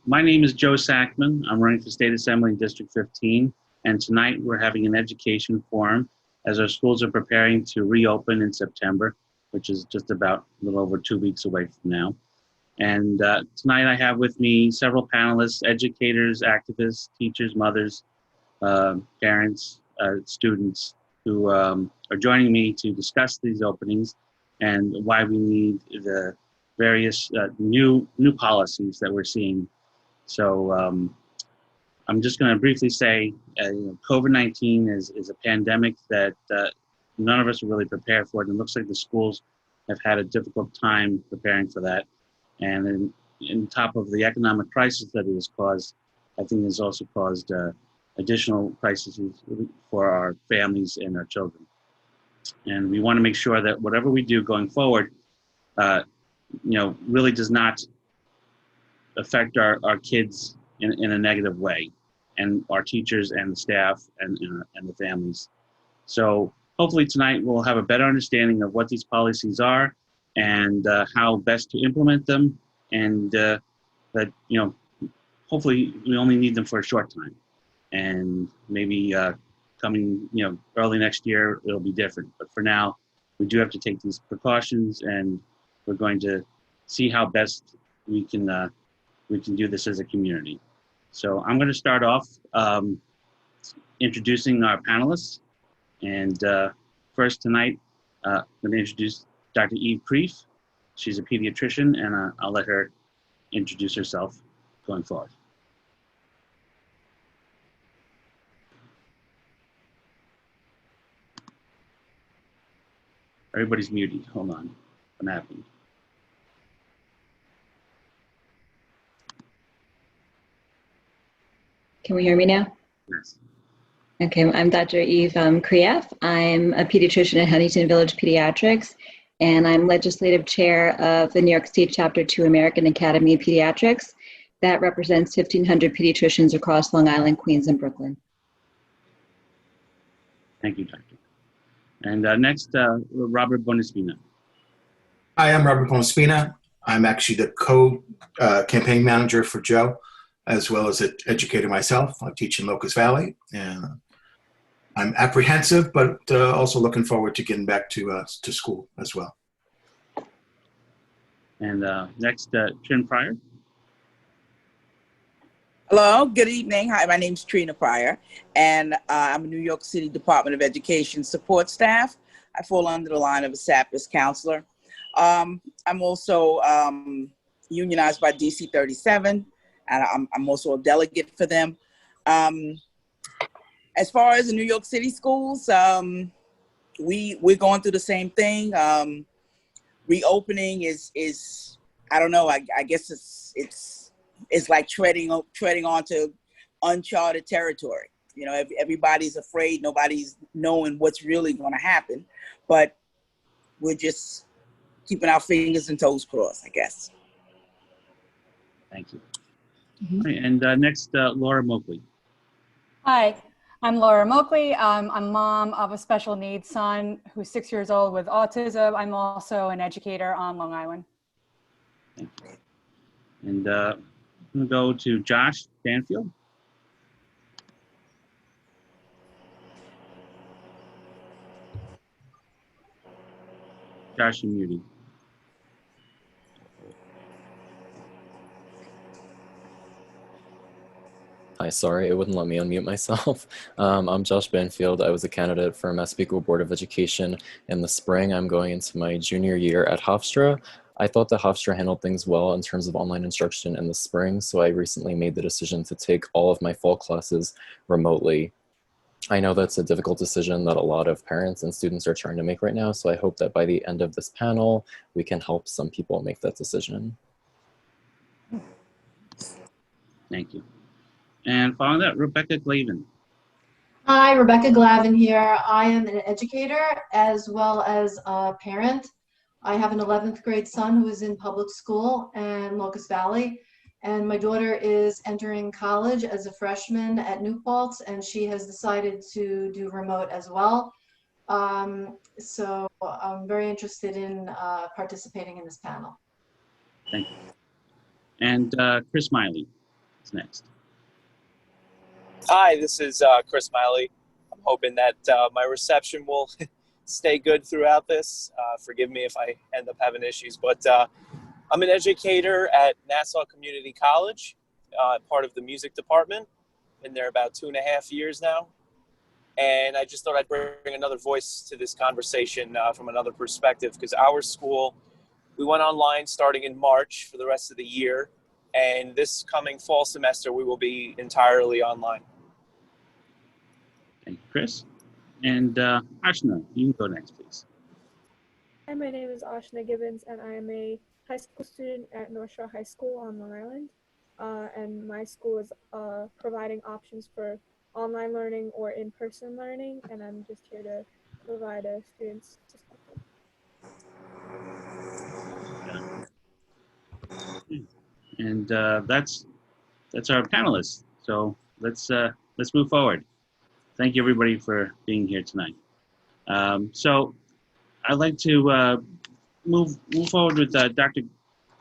My name is Joe Sackman. I'm running for State Assembly in District 15, and tonight we're having an education forum as our schools are preparing to reopen in September, which is just about a little over 2 weeks away from now. And tonight I have with me several panelists, educators, activists, teachers, mothers, parents, students who are joining me to discuss these openings and why we need the various new policies that we're seeing. So I'm just going to briefly say, COVID-19 is a pandemic that none of us are really prepared for, and it looks like the schools have had a difficult time preparing for that. And in top of the economic crisis that it has caused, I think it's also caused additional crises for our families and our children. And we want to make sure that whatever we do going forward, really does not affect our kids in a negative way, and our teachers and the staff and the families. So hopefully tonight we'll have a better understanding of what these policies are and how best to implement them, and that hopefully we only need them for a short time, and maybe coming early next year it'll be different. But for now, we do have to take these precautions, and we're going to see how best we can do this as a community. So I'm going to start off introducing our panelists. And first tonight, I'm going to introduce Dr. Eve Kreef. She's a pediatrician, and I'll let her introduce herself going forward. Everybody's muted. Hold on. What happened? Can we hear me now? Yes. Okay, I'm Dr. Eve Kreef. I'm a pediatrician at Huntington Village Pediatrics, and I'm legislative chair of the New York State Chapter 2 American Academy of Pediatrics. That represents 1,500 pediatricians across Long Island, Queens, and Brooklyn. Thank you, Doctor. And next, Robert Bonaspina. Hi, I'm Robert Bonaspina. I'm actually the co-campaign manager for Joe, as well as an educator myself. I teach in Locust Valley, and I'm apprehensive, but also looking forward to getting back to school as well. And next, Trin Pryor. Hello, good evening. Hi, my name is Trina Pryor, and I'm a New York City Department of Education support staff. I fall under the line of a SAPIS counselor. I'm also unionized by DC 37, and I'm also a delegate for them. As far as the New York City schools, we're going through the same thing. Reopening is I don't know. I guess it's like treading onto uncharted territory. Everybody's afraid. Nobody's knowing what's really going to happen, but we're just keeping our fingers and toes crossed, I guess. Thank you. Mm-hmm. Right, and next, Laura Moakley. Hi, I'm Laura Moakley. I'm a mom of a special needs son who's 6 years old with autism. I'm also an educator on Long Island. Thank you. And I'm going to go to Josh Banfield. Josh, you're muted. Hi, sorry, it wouldn't let me unmute myself. I'm Josh Banfield. I was a candidate for Massapequa Board of Education in the spring. I'm going into my junior year at Hofstra. I thought that Hofstra handled things well in terms of online instruction in the spring, so I recently made the decision to take all of my fall classes remotely. I know that's a difficult decision that a lot of parents and students are trying to make right now, so I hope that by the end of this panel, we can help some people make that decision. Thank you. And following that, Rebecca Glavin. Hi, Rebecca Glavin here. I am an educator as well as a parent. I have an 11th grade son who is in public school in Locust Valley, and my daughter is entering college as a freshman at New Paltz, and she has decided to do remote as well. So I'm very interested in participating in this panel. Thank you. And Chris Miley. is next. Hi, this is Chris Miley. I'm hoping that my reception will stay good throughout this. Forgive me if I end up having issues, but I'm an educator at Nassau Community College, part of the music department. Been there about 2.5 years now. And I just thought I'd bring another voice to this conversation from another perspective, because our school, we went online starting in March for the rest of the year. And this coming fall semester, we will be entirely online. Thank you, Chris. And Ashna, you can go next, please. Hi, my name is Ashna Gibbons, and I am a high school student at North Shore High School on Long Island. And my school is providing options for online learning or in-person learning, and I'm just here to provide a student's perspective. And that's our panelists. So let's move forward. Thank you, everybody, for being here tonight. So I'd like to move forward with Dr.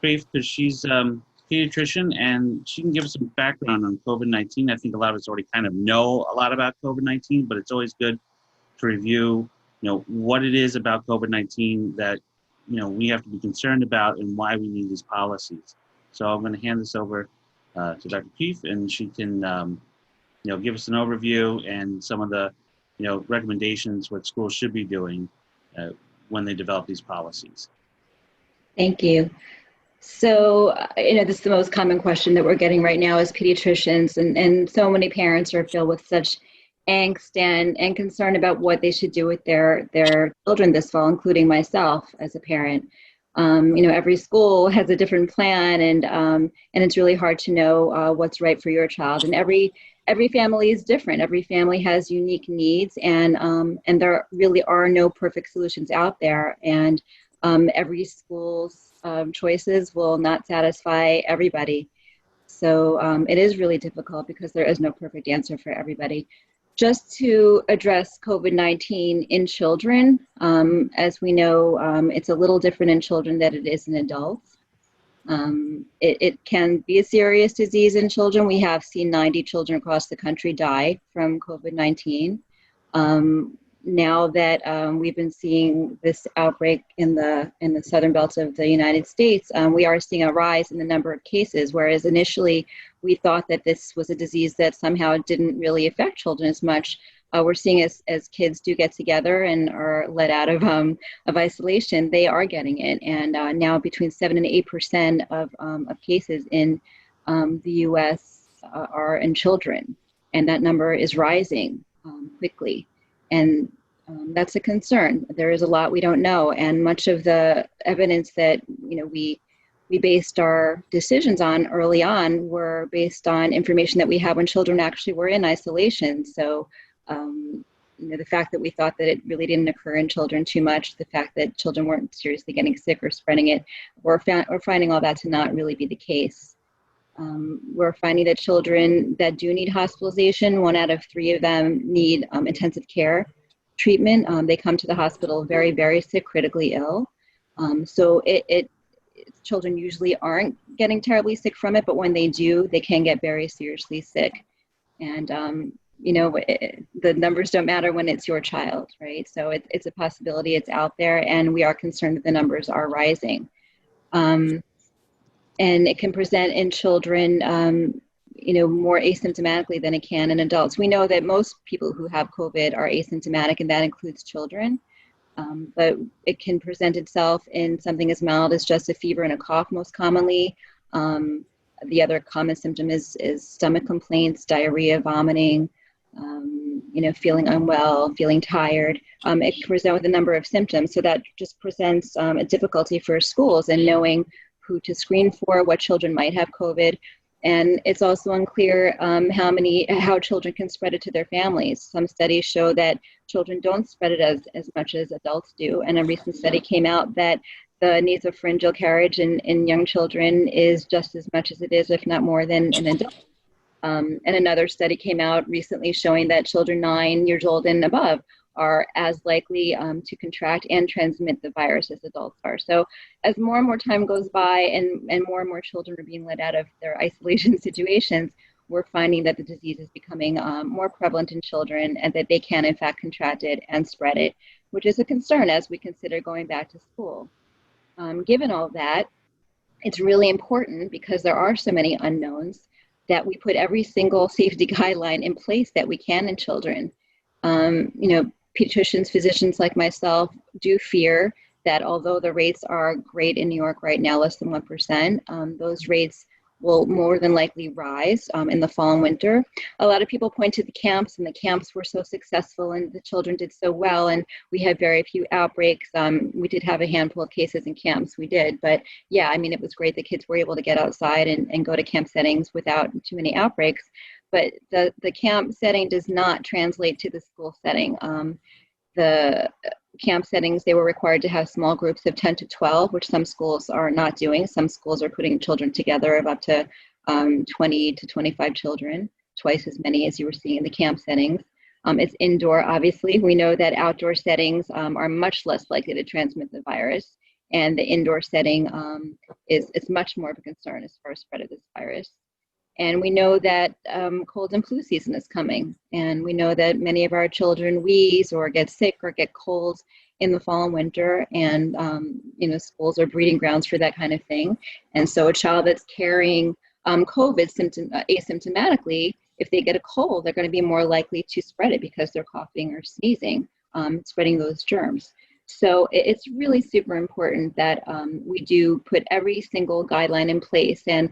Grafe, because she's a pediatrician and she can give us some background on COVID-19. I think a lot of us already kind of know a lot about COVID-19, but it's always good to review, what it is about COVID-19 that, we have to be concerned about and why we need these policies. So I'm going to hand this over to Dr. Grafe, and she can, give us an overview and some of the, recommendations what schools should be doing when they develop these policies. Thank you. So, this is the most common question that we're getting right now as pediatricians, and so many parents are filled with such angst and concern about what they should do with their children this fall, including myself as a parent. Every school has a different plan, and it's really hard to know what's right for your child. And every family is different. Every family has unique needs, and there really are no perfect solutions out there. And every school's choices will not satisfy everybody. So it is really difficult because there is no perfect answer for everybody. Just to address COVID-19 in children, as we know, it's a little different in children than it is in adults. It can be a serious disease in children. We have seen 90 children across the country die from COVID-19. Now that we've been seeing this outbreak in the southern belts of the United States, we are seeing a rise in the number of cases, whereas initially we thought that this was a disease that somehow didn't really affect children as much. We're seeing as kids do get together and are let out of isolation, they are getting it. And now between 7 and 8% of cases in the U.S. Are in children, and that number is rising quickly. And that's a concern. There is a lot we don't know, and much of the evidence that we based our decisions on early on were based on information that we had when children actually were in isolation. So, the fact that we thought that it really didn't occur in children too much, the fact that children weren't seriously getting sick or spreading it, we're finding all that to not really be the case. We're finding that children that do need hospitalization, 1 out of 3 of them need intensive care treatment. They come to the hospital very, very sick, critically ill. So children usually aren't getting terribly sick from it, but when they do, they can get very seriously sick. And, the numbers don't matter when it's your child, right? So it's a possibility, it's out there, and we are concerned that the numbers are rising. And it can present in children, more asymptomatically than it can in adults. We know that most people who have COVID are asymptomatic, and that includes children. But it can present itself in something as mild as just a fever and a cough most commonly. The other common symptom is stomach complaints, diarrhea, vomiting, feeling unwell, feeling tired. It can present with a number of symptoms. So that just presents a difficulty for schools in knowing who to screen for, what children might have COVID. And it's also unclear how children can spread it to their families. Some studies show that children don't spread it as much as adults do. And a recent study came out that the nasopharyngeal carriage in young children is just as much as it is, if not more, than in adults. And another study came out recently showing that children 9 years old and above are as likely to contract and transmit the virus as adults are. So as more and more time goes by and more children are being let out of their isolation situations, we're finding that the disease is becoming more prevalent in children and that they can in fact contract it and spread it, which is a concern as we consider going back to school. Given all that, it's really important, because there are so many unknowns, that we put every single safety guideline in place that we can in children. Pediatricians, physicians like myself do fear that although the rates are great in New York right now, less than 1%, those rates will more than likely rise in the fall and winter. A lot of people point to the camps, and the camps were so successful and the children did so well, and we had very few outbreaks. We did have a handful of cases in camps, we did, but yeah, I mean, it was great that kids were able to get outside and go to camp settings without too many outbreaks. But the camp setting does not translate to the school setting. The camp settings, they were required to have small groups of 10 to 12, which some schools are not doing. Some schools are putting children together of up to 20 to 25 children, twice as many as you were seeing in the camp settings. It's indoor, obviously. We know that outdoor settings are much less likely to transmit the virus, and the indoor setting is much more of a concern as far as spread of this virus. And we know that cold and flu season is coming. And we know that many of our children wheeze or get sick or get colds in the fall and winter. And, schools are breeding grounds for that kind of thing. And so a child that's carrying COVID asymptomatically, if they get a cold, they're going to be more likely to spread it because they're coughing or sneezing, spreading those germs. So it's really super important that we do put every single guideline in place. And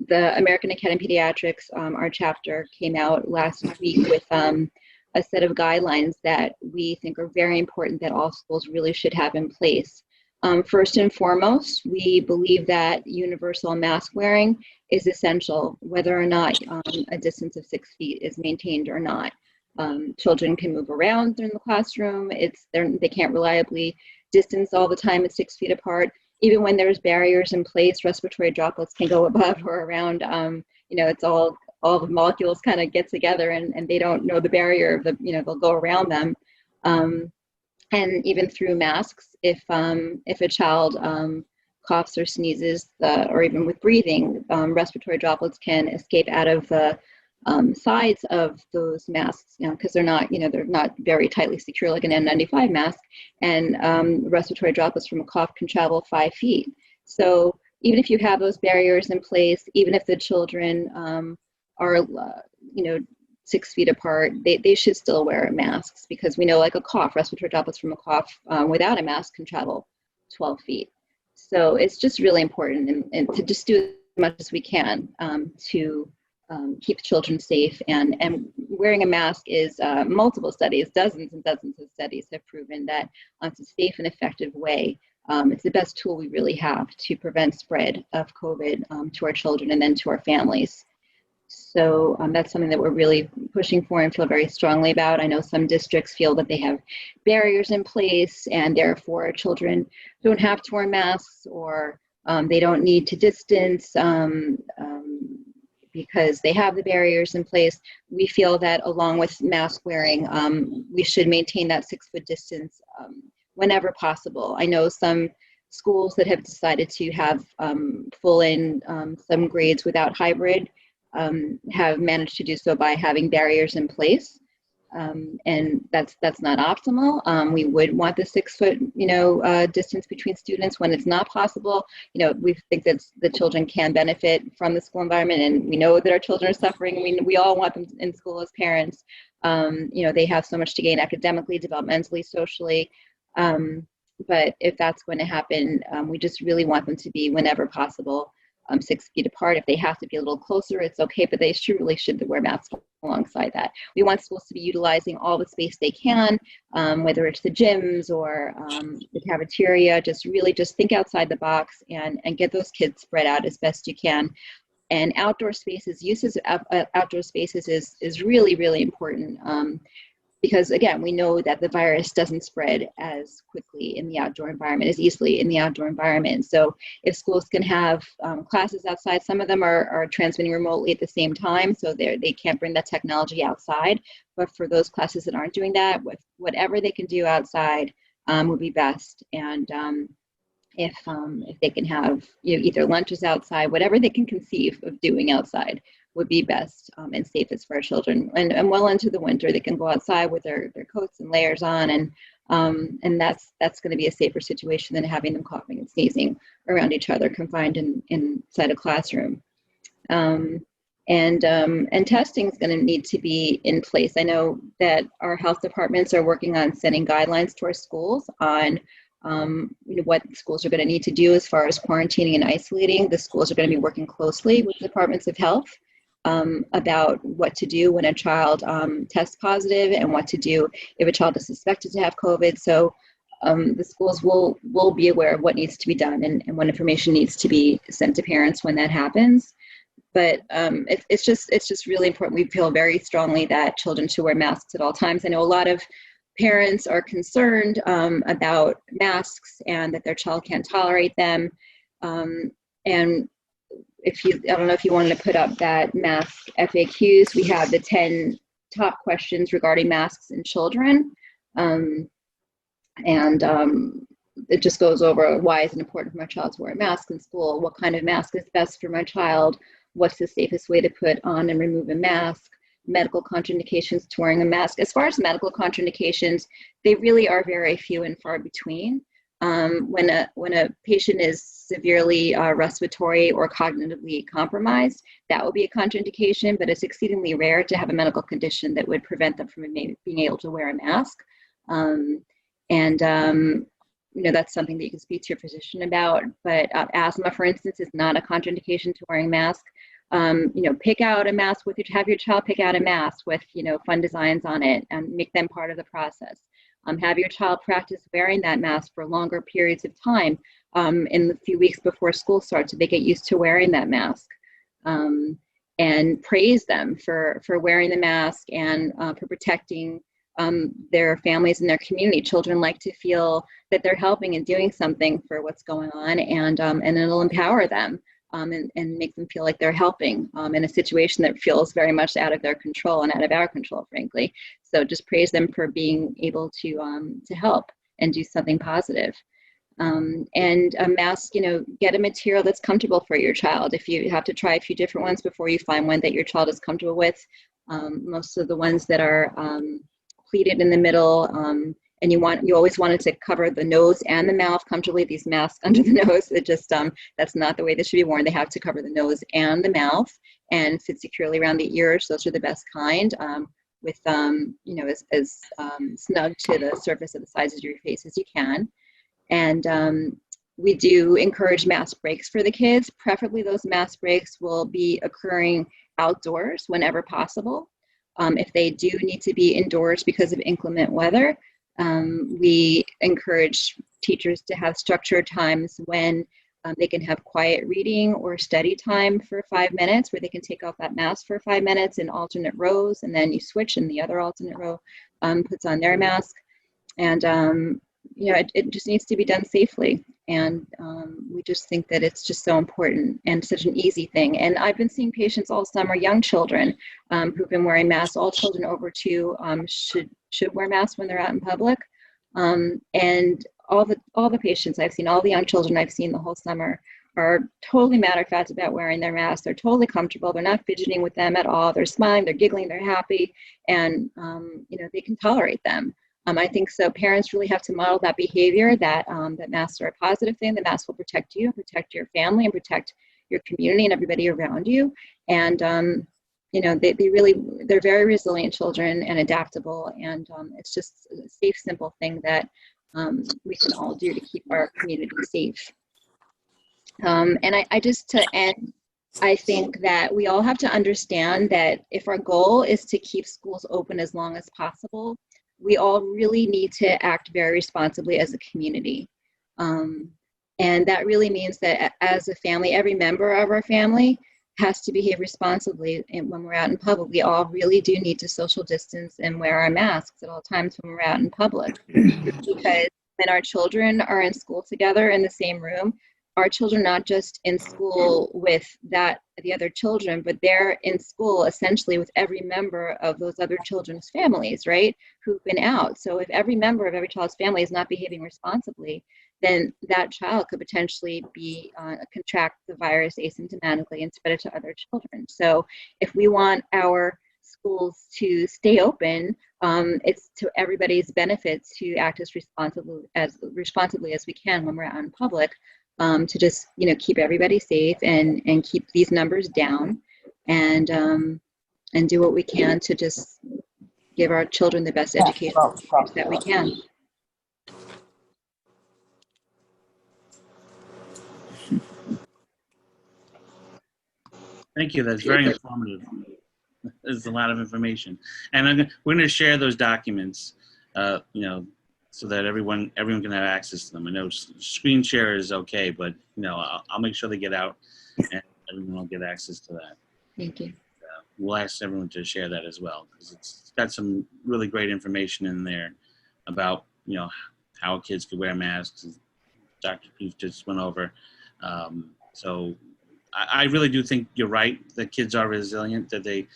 the American Academy of Pediatrics, our chapter, came out last week with a set of guidelines that we think are very important that all schools really should have in place. First and foremost, we believe that universal mask wearing is essential, whether or not a distance of 6 feet is maintained or not. Children can move around in the classroom. They can't reliably distance all the time at 6 feet apart. Even when there's barriers in place, respiratory droplets can go above or around. It's all the molecules kind of get together and they don't know the barrier of they'll go around them. And even through masks, if a child coughs or sneezes, or even with breathing, respiratory droplets can escape out of the sides of those masks, because they're not very tightly secure like an N95 mask, and respiratory droplets from a cough can travel 5 feet. So even if you have those barriers in place, even if the children are 6 feet apart, they should still wear masks, because we know, like a cough, respiratory droplets from a cough without a mask can travel 12 feet. So it's just really important and to just do as much as we can to keep children safe. And wearing a mask is multiple studies, dozens and dozens of studies have proven that it's a safe and effective way. It's the best tool we really have to prevent spread of COVID to our children and then to our families. So that's something that we're really pushing for and feel very strongly about. I know some districts feel that they have barriers in place and therefore children don't have to wear masks, or they don't need to distance because they have the barriers in place. We feel that along with mask wearing, we should maintain that 6 foot distance whenever possible. I know some schools that have decided to have full in some grades without hybrid have managed to do so by having barriers in place. And that's not optimal. We would want the 6 foot, distance between students when it's not possible. We think that the children can benefit from the school environment, and we know that our children are suffering. I mean, we all want them in school as parents. They have so much to gain academically, developmentally, socially. But if that's going to happen, we just really want them to be, whenever possible, 6 feet apart. If they have to be a little closer, it's okay, but they really should wear masks alongside that. We want schools to be utilizing all the space they can, whether it's the gyms or the cafeteria. Just think outside the box and get those kids spread out as best you can. And outdoor spaces, uses of outdoor spaces is really, really important. because again, we know that the virus doesn't spread as quickly in the outdoor environment, as easily in the outdoor environment. So if schools can have classes outside, some of them are transmitting remotely at the same time, so they can't bring that technology outside. But for those classes that aren't doing that, with whatever they can do outside would be best. And if they can have either lunches outside, whatever they can conceive of doing outside would be best and safest for our children. And well into the winter, they can go outside with their coats and layers on, and that's going to be a safer situation than having them coughing and sneezing around each other, confined inside a classroom. And testing is going to need to be in place. I know that our health departments are working on setting guidelines to our schools on what schools are going to need to do as far as quarantining and isolating. The schools are going to be working closely with the departments of health about what to do when a child tests positive and what to do if a child is suspected to have COVID. So the schools will be aware of what needs to be done and what information needs to be sent to parents when that happens. But it's just really important. We feel very strongly that children should wear masks at all times. I know a lot of parents are concerned about masks and that their child can't tolerate them. And I don't know if you wanted to put up that mask FAQs, we have the 10 top questions regarding masks in children. It just goes over why is it important for my child to wear a mask in school? What kind of mask is best for my child? What's the safest way to put on and remove a mask? Medical contraindications to wearing a mask. As far as medical contraindications, they really are very few and far between. When a patient is severely respiratory or cognitively compromised, that will be a contraindication, but it's exceedingly rare to have a medical condition that would prevent them from being able to wear a mask. That's something that you can speak to your physician about, but asthma, for instance, is not a contraindication to wearing a mask. Pick out a mask have your child pick out a mask with, fun designs on it and make them part of the process. Have your child practice wearing that mask for longer periods of time in the few weeks before school starts so they get used to wearing that mask. And praise them for wearing the mask and for protecting their families and their community. Children like to feel that they're helping and doing something for what's going on, and it'll empower them. And make them feel like they're helping in a situation that feels very much out of their control and out of our control, frankly. So just praise them for being able to help and do something positive. And a mask, get a material that's comfortable for your child. If you have to try a few different ones before you find one that your child is comfortable with, most of the ones that are pleated in the middle, and you always want it to cover the nose and the mouth comfortably. These masks under the nose, that's not the way they should be worn. They have to cover the nose and the mouth and fit securely around the ears. Those are the best kind, with as snug to the surface of the sides of your face as you can. And we do encourage mask breaks for the kids. Preferably those mask breaks will be occurring outdoors whenever possible. If they do need to be indoors because of inclement weather, we encourage teachers to have structured times when they can have quiet reading or study time for 5 minutes, where they can take off that mask for 5 minutes in alternate rows, and then you switch and the other alternate row puts on their mask. And it just needs to be done safely. And we just think that it's just so important and such an easy thing. And I've been seeing patients all summer, young children who've been wearing masks. All children over 2 should wear masks when they're out in public. And all the patients I've seen, all the young children I've seen the whole summer are totally matter of fact about wearing their masks. They're totally comfortable. They're not fidgeting with them at all. They're smiling, they're giggling, they're happy, and they can tolerate them. I think so. Parents really have to model that behavior, that masks are a positive thing. The mask will protect you, protect your family, and protect your community and everybody around you. And they're very resilient children and adaptable. And it's just a safe, simple thing that we can all do to keep our community safe. And I just to end, I think that we all have to understand that if our goal is to keep schools open as long as possible, we all really need to act very responsibly as a community. And that really means that as a family, every member of our family has to behave responsibly. And when we're out in public, we all really do need to social distance and wear our masks at all times when we're out in public. Because when our children are in school together in the same room, our children not just in school with the other children, but they're in school essentially with every member of those other children's families, right? Who've been out. So if every member of every child's family is not behaving responsibly, then that child could potentially be contract the virus asymptomatically and spread it to other children. So if we want our schools to stay open, it's to everybody's benefit to act as responsibly as we can when we're out in public, to just keep everybody safe and keep these numbers down, and do what we can to just give our children the best education that we can. Thank you. That's very informative. There's a lot of information, and we're going to share those documents, so that everyone can have access to them. I know screen share is okay, but I'll make sure they get out, and everyone will get access to that. Thank you. We'll ask everyone to share that as well, because it's got some really great information in there about how kids could wear masks. Dr. Keefe just went over. So I really do think you're right that kids are resilient, that they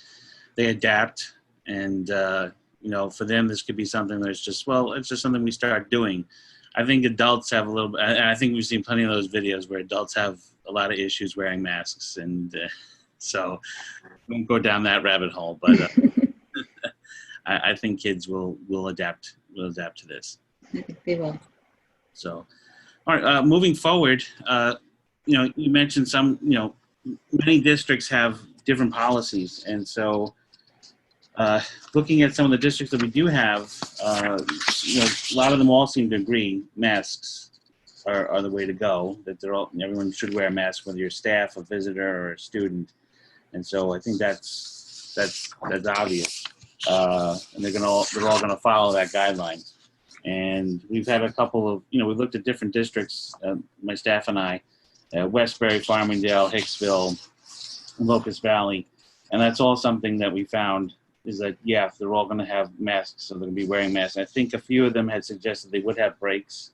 adapt, and for them this could be something that's just it's just something we start doing. I think adults have a little bit, and I think we've seen plenty of those videos where adults have a lot of issues wearing masks, and so we won't go down that rabbit hole, but I think kids will adapt to this. I think they will. So, all right, moving forward, you mentioned some, many districts have different policies. And so looking at some of the districts that we do have, a lot of them all seem to agree masks are the way to go, that everyone should wear a mask, whether you're staff, a visitor, or a student. And so I think that's obvious. And they're all going to follow that guideline. And we've had a couple of, we looked at different districts, my staff and I, Westbury, Farmingdale, Hicksville, Locust Valley. And that's all something that we found is that, they're all going to have masks, so they're going to be wearing masks. I think a few of them had suggested they would have breaks,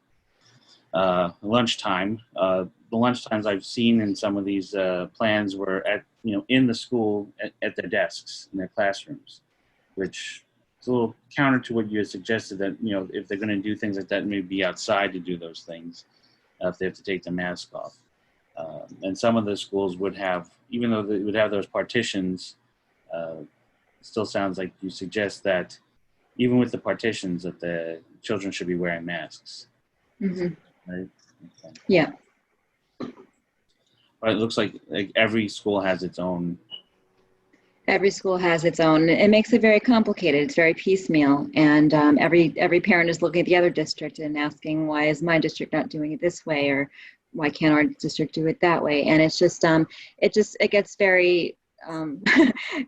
lunchtime. The lunchtimes I've seen in some of these plans were at, in the school at their desks, in their classrooms, which is a little counter to what you had suggested, that, if they're going to do things like that, maybe be outside to do those things, if they have to take the mask off. And some of the schools would have, even though they would have those partitions, still sounds like you suggest that even with the partitions that the children should be wearing masks. Mm-hmm. Right? Okay. Yeah. But it looks like every school has its own. Every school has its own. It makes it very complicated. It's very piecemeal, and every parent is looking at the other district and asking, why is my district not doing it this way, or why can't our district do it that way? And it's just it gets very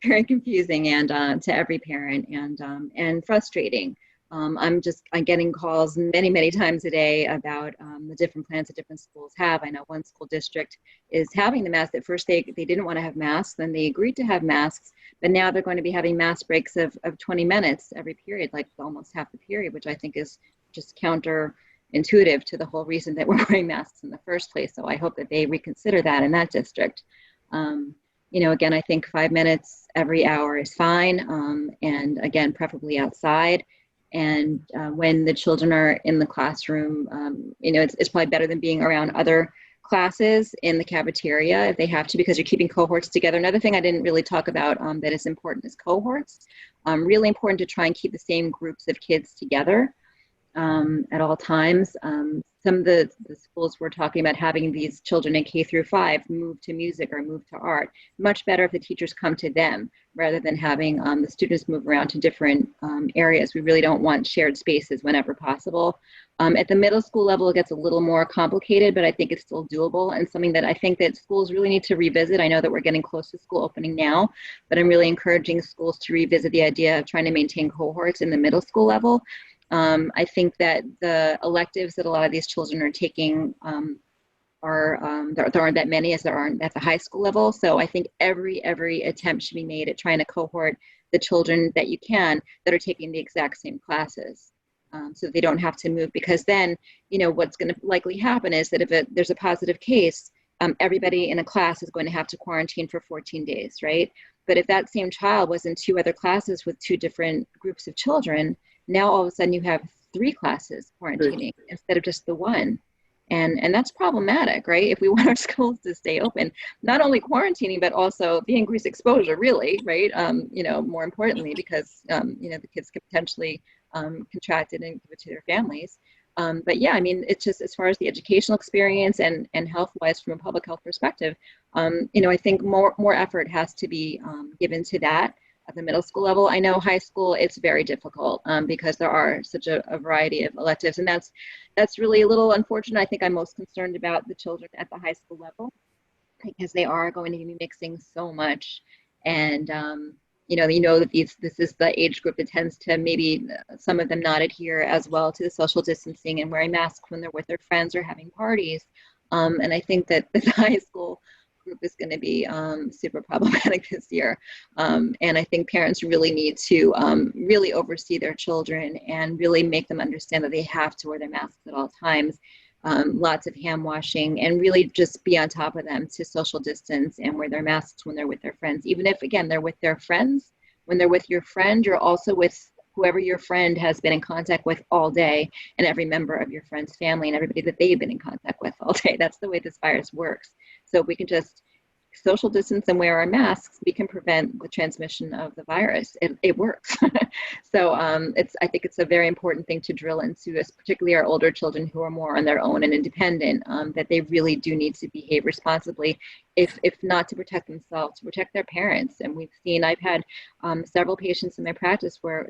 very confusing and to every parent, and frustrating. I'm getting calls many times a day about the different plans that different schools have. I know one school district is having the masks. At first they didn't want to have masks, then they agreed to have masks, but now they're going to be having mask breaks of 20 minutes every period, like almost half the period, which I think is just counterintuitive to the whole reason that we're wearing masks in the first place. So I hope that they reconsider that in that district. Again, I think 5 minutes every hour is fine, and again, preferably outside. And when the children are in the classroom, it's probably better than being around other classes in the cafeteria if they have to, because you're keeping cohorts together. Another thing I didn't really talk about that is important is cohorts. Really important to try and keep the same groups of kids together at all times. Some of the schools were talking about having these children in K through 5 move to music or move to art. Much better if the teachers come to them rather than having the students move around to different areas. We really don't want shared spaces whenever possible. At the middle school level, it gets a little more complicated, but I think it's still doable, and something that I think that schools really need to revisit. I know that we're getting close to school opening now, but I'm really encouraging schools to revisit the idea of trying to maintain cohorts in the middle school level. I think that the electives that a lot of these children are taking there aren't that many as there aren't at the high school level. So I think every attempt should be made at trying to cohort the children that you can that are taking the exact same classes, so they don't have to move, because then, what's going to likely happen is that if there's a positive case, everybody in a class is going to have to quarantine for 14 days, right? But if that same child was in 2 other classes with 2 different groups of children, now all of a sudden you have 3 classes quarantining instead of just the 1. And that's problematic, right? If we want our schools to stay open, not only quarantining, but also the increased exposure, really, right? More importantly, because, the kids could potentially contract it and give it to their families. But yeah, I mean, it's just as far as the educational experience and health-wise from a public health perspective, I think more effort has to be given to that at the middle school level. I know high school, it's very difficult because there are such a variety of electives, and that's really a little unfortunate. I think I'm most concerned about the children at the high school level because they are going to be mixing so much, and that this is the age group that tends to maybe some of them not adhere as well to the social distancing and wearing masks when they're with their friends or having parties, and I think that the high school group is going to be super problematic this year. And I think parents really need to really oversee their children and really make them understand that they have to wear their masks at all times, lots of hand washing, and really just be on top of them to social distance and wear their masks when they're with their friends. Even if, again, they're with their friends, when they're with your friend, you're also with whoever your friend has been in contact with all day, and every member of your friend's family and everybody that they've been in contact with all day. That's the way this virus works. So if we can just social distance and wear our masks, we can prevent the transmission of the virus. It works. So I think it's a very important thing to drill into, particularly our older children who are more on their own and independent, that they really do need to behave responsibly, if not to protect themselves, to protect their parents. And I've had several patients in my practice where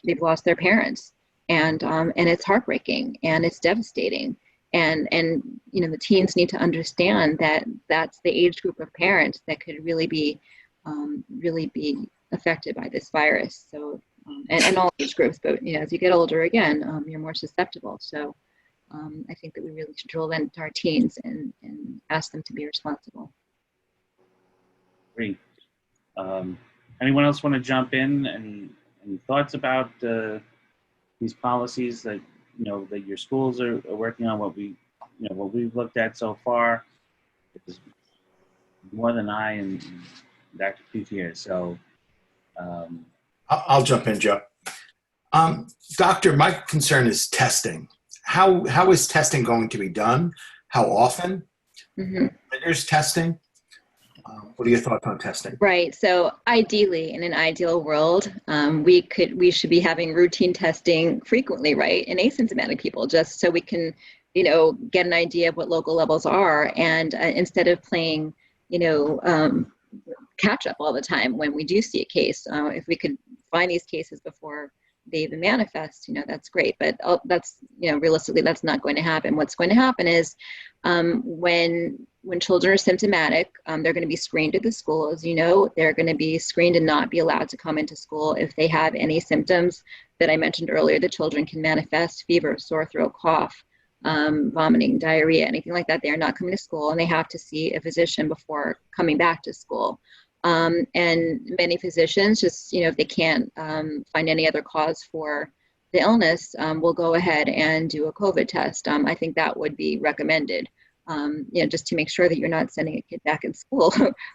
they've lost their parents, and it's heartbreaking and it's devastating. And the teens need to understand that that's the age group of parents that could really be affected by this virus. So and all age groups, but as you get older, again, you're more susceptible. So I think that we really should drill into our teens and ask them to be responsible. Great. Anyone else want to jump in? Any thoughts about these policies that that your schools are working on? What we've looked at so far is more than I and Dr. Keith here. So I'll jump in, Joe. Doctor, my concern is testing. How is testing going to be done? How often? Mm-hmm. There's testing. What are your thoughts on testing? Right. So ideally, in an ideal world, we should be having routine testing frequently, right, in asymptomatic people, just so we can, get an idea of what local levels are, and instead of playing, catch up all the time when we do see a case. If we could find these cases before they even manifest, that's great. But that's, realistically, that's not going to happen. What's going to happen is when children are symptomatic, they're going to be screened at the school. As you know, they're going to be screened and not be allowed to come into school if they have any symptoms that I mentioned earlier. The children can manifest: fever, sore throat, cough, vomiting, diarrhea, anything like that. They are not coming to school, and they have to see a physician before coming back to school. And many physicians, just, if they can't find any other cause for the illness, will go ahead and do a COVID test. I think that would be recommended, just to make sure that you're not sending a kid back in school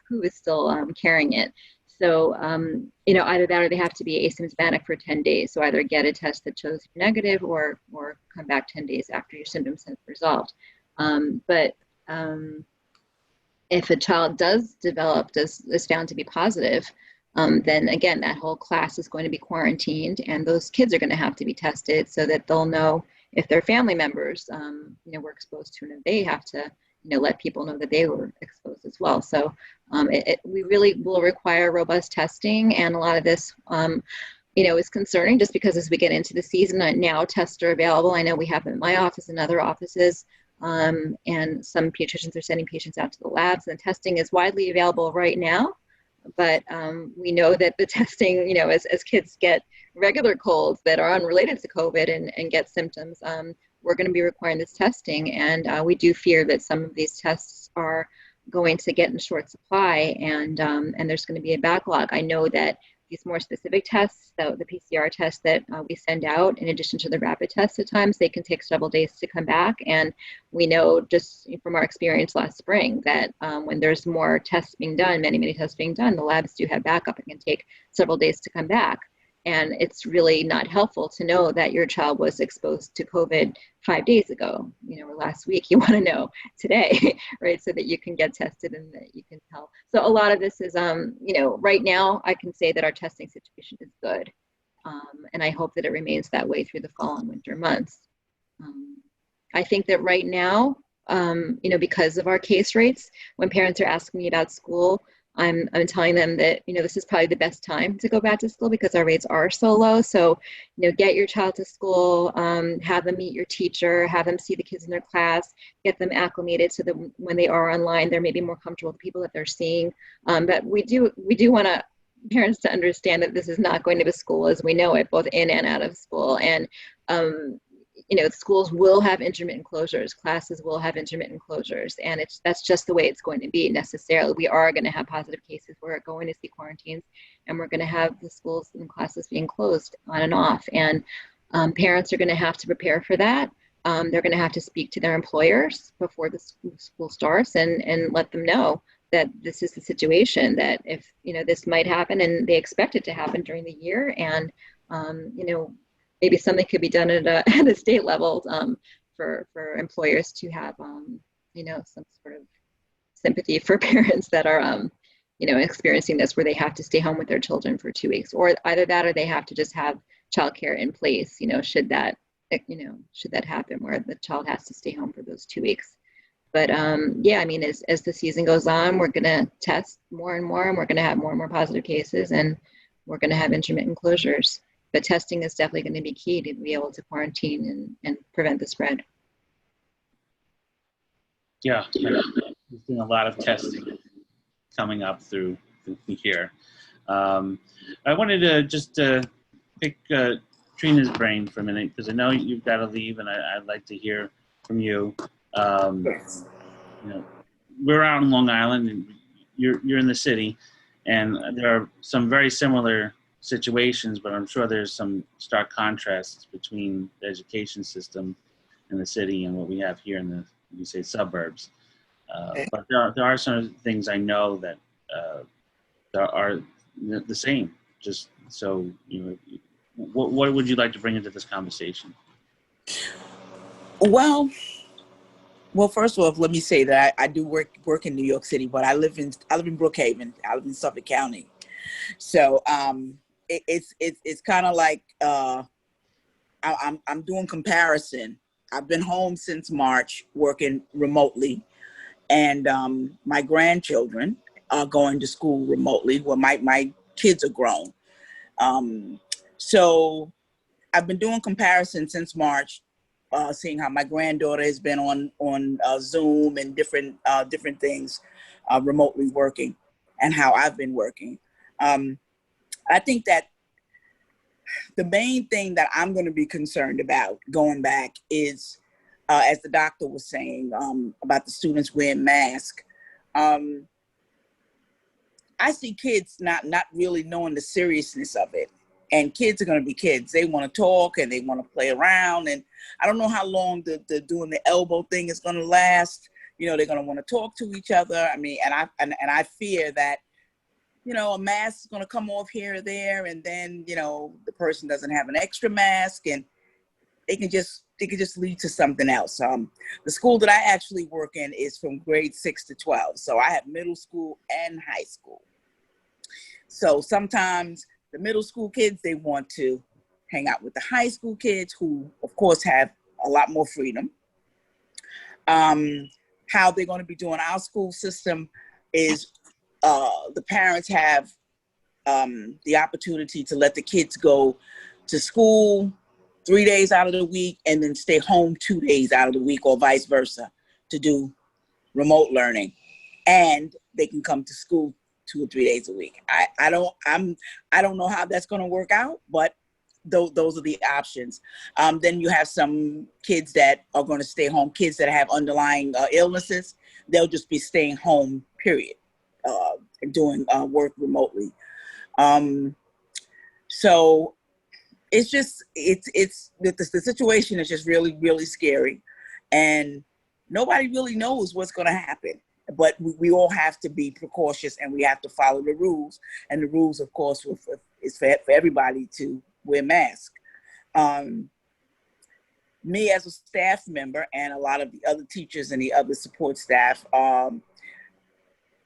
who is still carrying it. So, either that or they have to be asymptomatic for 10 days. So either get a test that shows you're negative or come back 10 days after your symptoms have resolved. But if a child is found to be positive, then again, that whole class is going to be quarantined, and those kids are going to have to be tested so that they'll know if their family members, were exposed to it, and they have to, let people know that they were exposed as well. So we really will require robust testing, and a lot of this, is concerning just because as we get into the season, now tests are available. I know we have them in my office and other offices. And some pediatricians are sending patients out to the labs, and the testing is widely available right now. But we know that the testing, as kids get regular colds that are unrelated to COVID and get symptoms, we're going to be requiring this testing, and we do fear that some of these tests are going to get in short supply, and there's going to be a backlog. I know that these more specific tests, the PCR tests that we send out, in addition to the rapid tests, at times they can take several days to come back. And we know just from our experience last spring that when there's more tests being done, many tests being done, the labs do have backup. It can take several days to come back. And it's really not helpful to know that your child was exposed to COVID 5 days ago, or last week. You want to know today, right? So that you can get tested and that you can tell. So a lot of this is, right now I can say that our testing situation is good. And I hope that it remains that way through the fall and winter months. I think that right now, because of our case rates, when parents are asking me about school, I'm telling them that, this is probably the best time to go back to school because our rates are so low. So, get your child to school, have them meet your teacher, have them see the kids in their class, get them acclimated so that when they are online, they're maybe more comfortable with the people that they're seeing. But we do want parents to understand that this is not going to be school as we know it, both in and out of school. And, schools will have intermittent closures, classes will have intermittent closures, and that's just the way it's going to be necessarily. We are going to have positive cases. We're going to see quarantines, and we're going to have the schools and classes being closed on and off. And parents are going to have to prepare for that. They're going to have to speak to their employers before the school starts and let them know that this is the situation, that if, this might happen and they expect it to happen during the year. And, maybe something could be done at a state level for employers to have, some sort of sympathy for parents that are, experiencing this, where they have to stay home with their children for 2 weeks, or either that, or they have to just have childcare in place, should that happen, where the child has to stay home for those 2 weeks. But as the season goes on, we're going to test more and more, and we're going to have more and more positive cases, and we're going to have intermittent closures. But testing is definitely going to be key to be able to quarantine and prevent the spread. Yeah, there's been a lot of testing coming up through here. I wanted to just pick Trina's brain for a minute, because I know you've got to leave, and I'd like to hear from you. Yes. We're out in Long Island, and you're in the city, and there are some very similar situations, but I'm sure there's some stark contrasts between the education system in the city and what we have here in the suburbs. But there are some things I know that are the same. Just so what would you like to bring into this conversation? Well, first of all, let me say that I do work in New York City, but I live in Brookhaven. I live in Suffolk County, so it's kind of like I'm doing comparison. I've been home since March, working remotely, and my grandchildren are going to school remotely. Well, my kids are grown, so I've been doing comparison since March. Seeing how my granddaughter has been on Zoom and different things, remotely working, and how I've been working. I think that the main thing that I'm going to be concerned about going back is, as the doctor was saying, about the students wearing masks. I see kids not really knowing the seriousness of it. And kids are going to be kids. They want to talk and they want to play around. And I don't know how long the doing the elbow thing is going to last. They're going to want to talk to each other. I mean, and I fear that, a mask is going to come off here or there, and then, the person doesn't have an extra mask, and it could just lead to something else. The school that I actually work in is from grade 6 to 12. So I have middle school and high school. So sometimes the middle school kids, they want to hang out with the high school kids, who, of course, have a lot more freedom. How they're going to be doing our school system is the parents have the opportunity to let the kids go to school 3 days out of the week and then stay home 2 days out of the week, or vice versa, to do remote learning. And they can come to school 2 or 3 days a week. I don't know how that's going to work out, but those are the options. Then you have some kids that are going to stay home, kids that have underlying illnesses. They'll just be staying home, period, and doing work remotely. So it's just, the situation is just really, really scary. And nobody really knows what's going to happen. But we all have to be precautious, and we have to follow the rules. And the rules, of course, is for everybody to wear masks. Me as a staff member and a lot of the other teachers and the other support staff,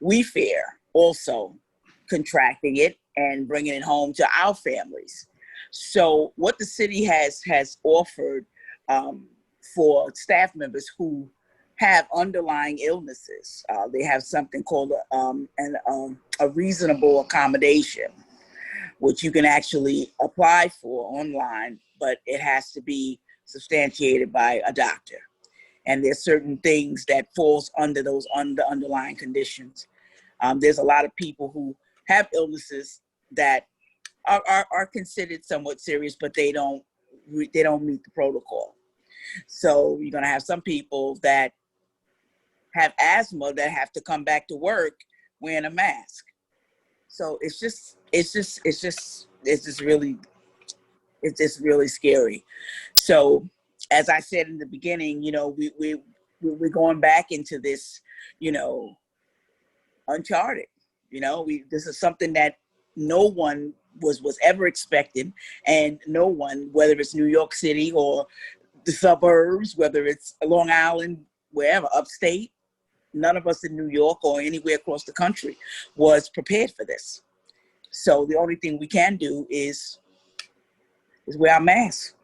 we fear also contracting it and bringing it home to our families. So what the city has offered for staff members who have underlying illnesses, they have something called a reasonable accommodation, which you can actually apply for online, but it has to be substantiated by a doctor. And there's certain things that falls under those underlying conditions. There's a lot of people who have illnesses that are considered somewhat serious, but they don't meet the protocol. So you're gonna have some people that have asthma that have to come back to work wearing a mask. So it's just really scary. So as I said in the beginning, we're going back into this, uncharted. This is something that no one was ever expecting, and no one, whether it's New York City or the suburbs, whether it's Long Island, wherever, upstate, none of us in New York or anywhere across the country was prepared for this. So the only thing we can do is wear our masks.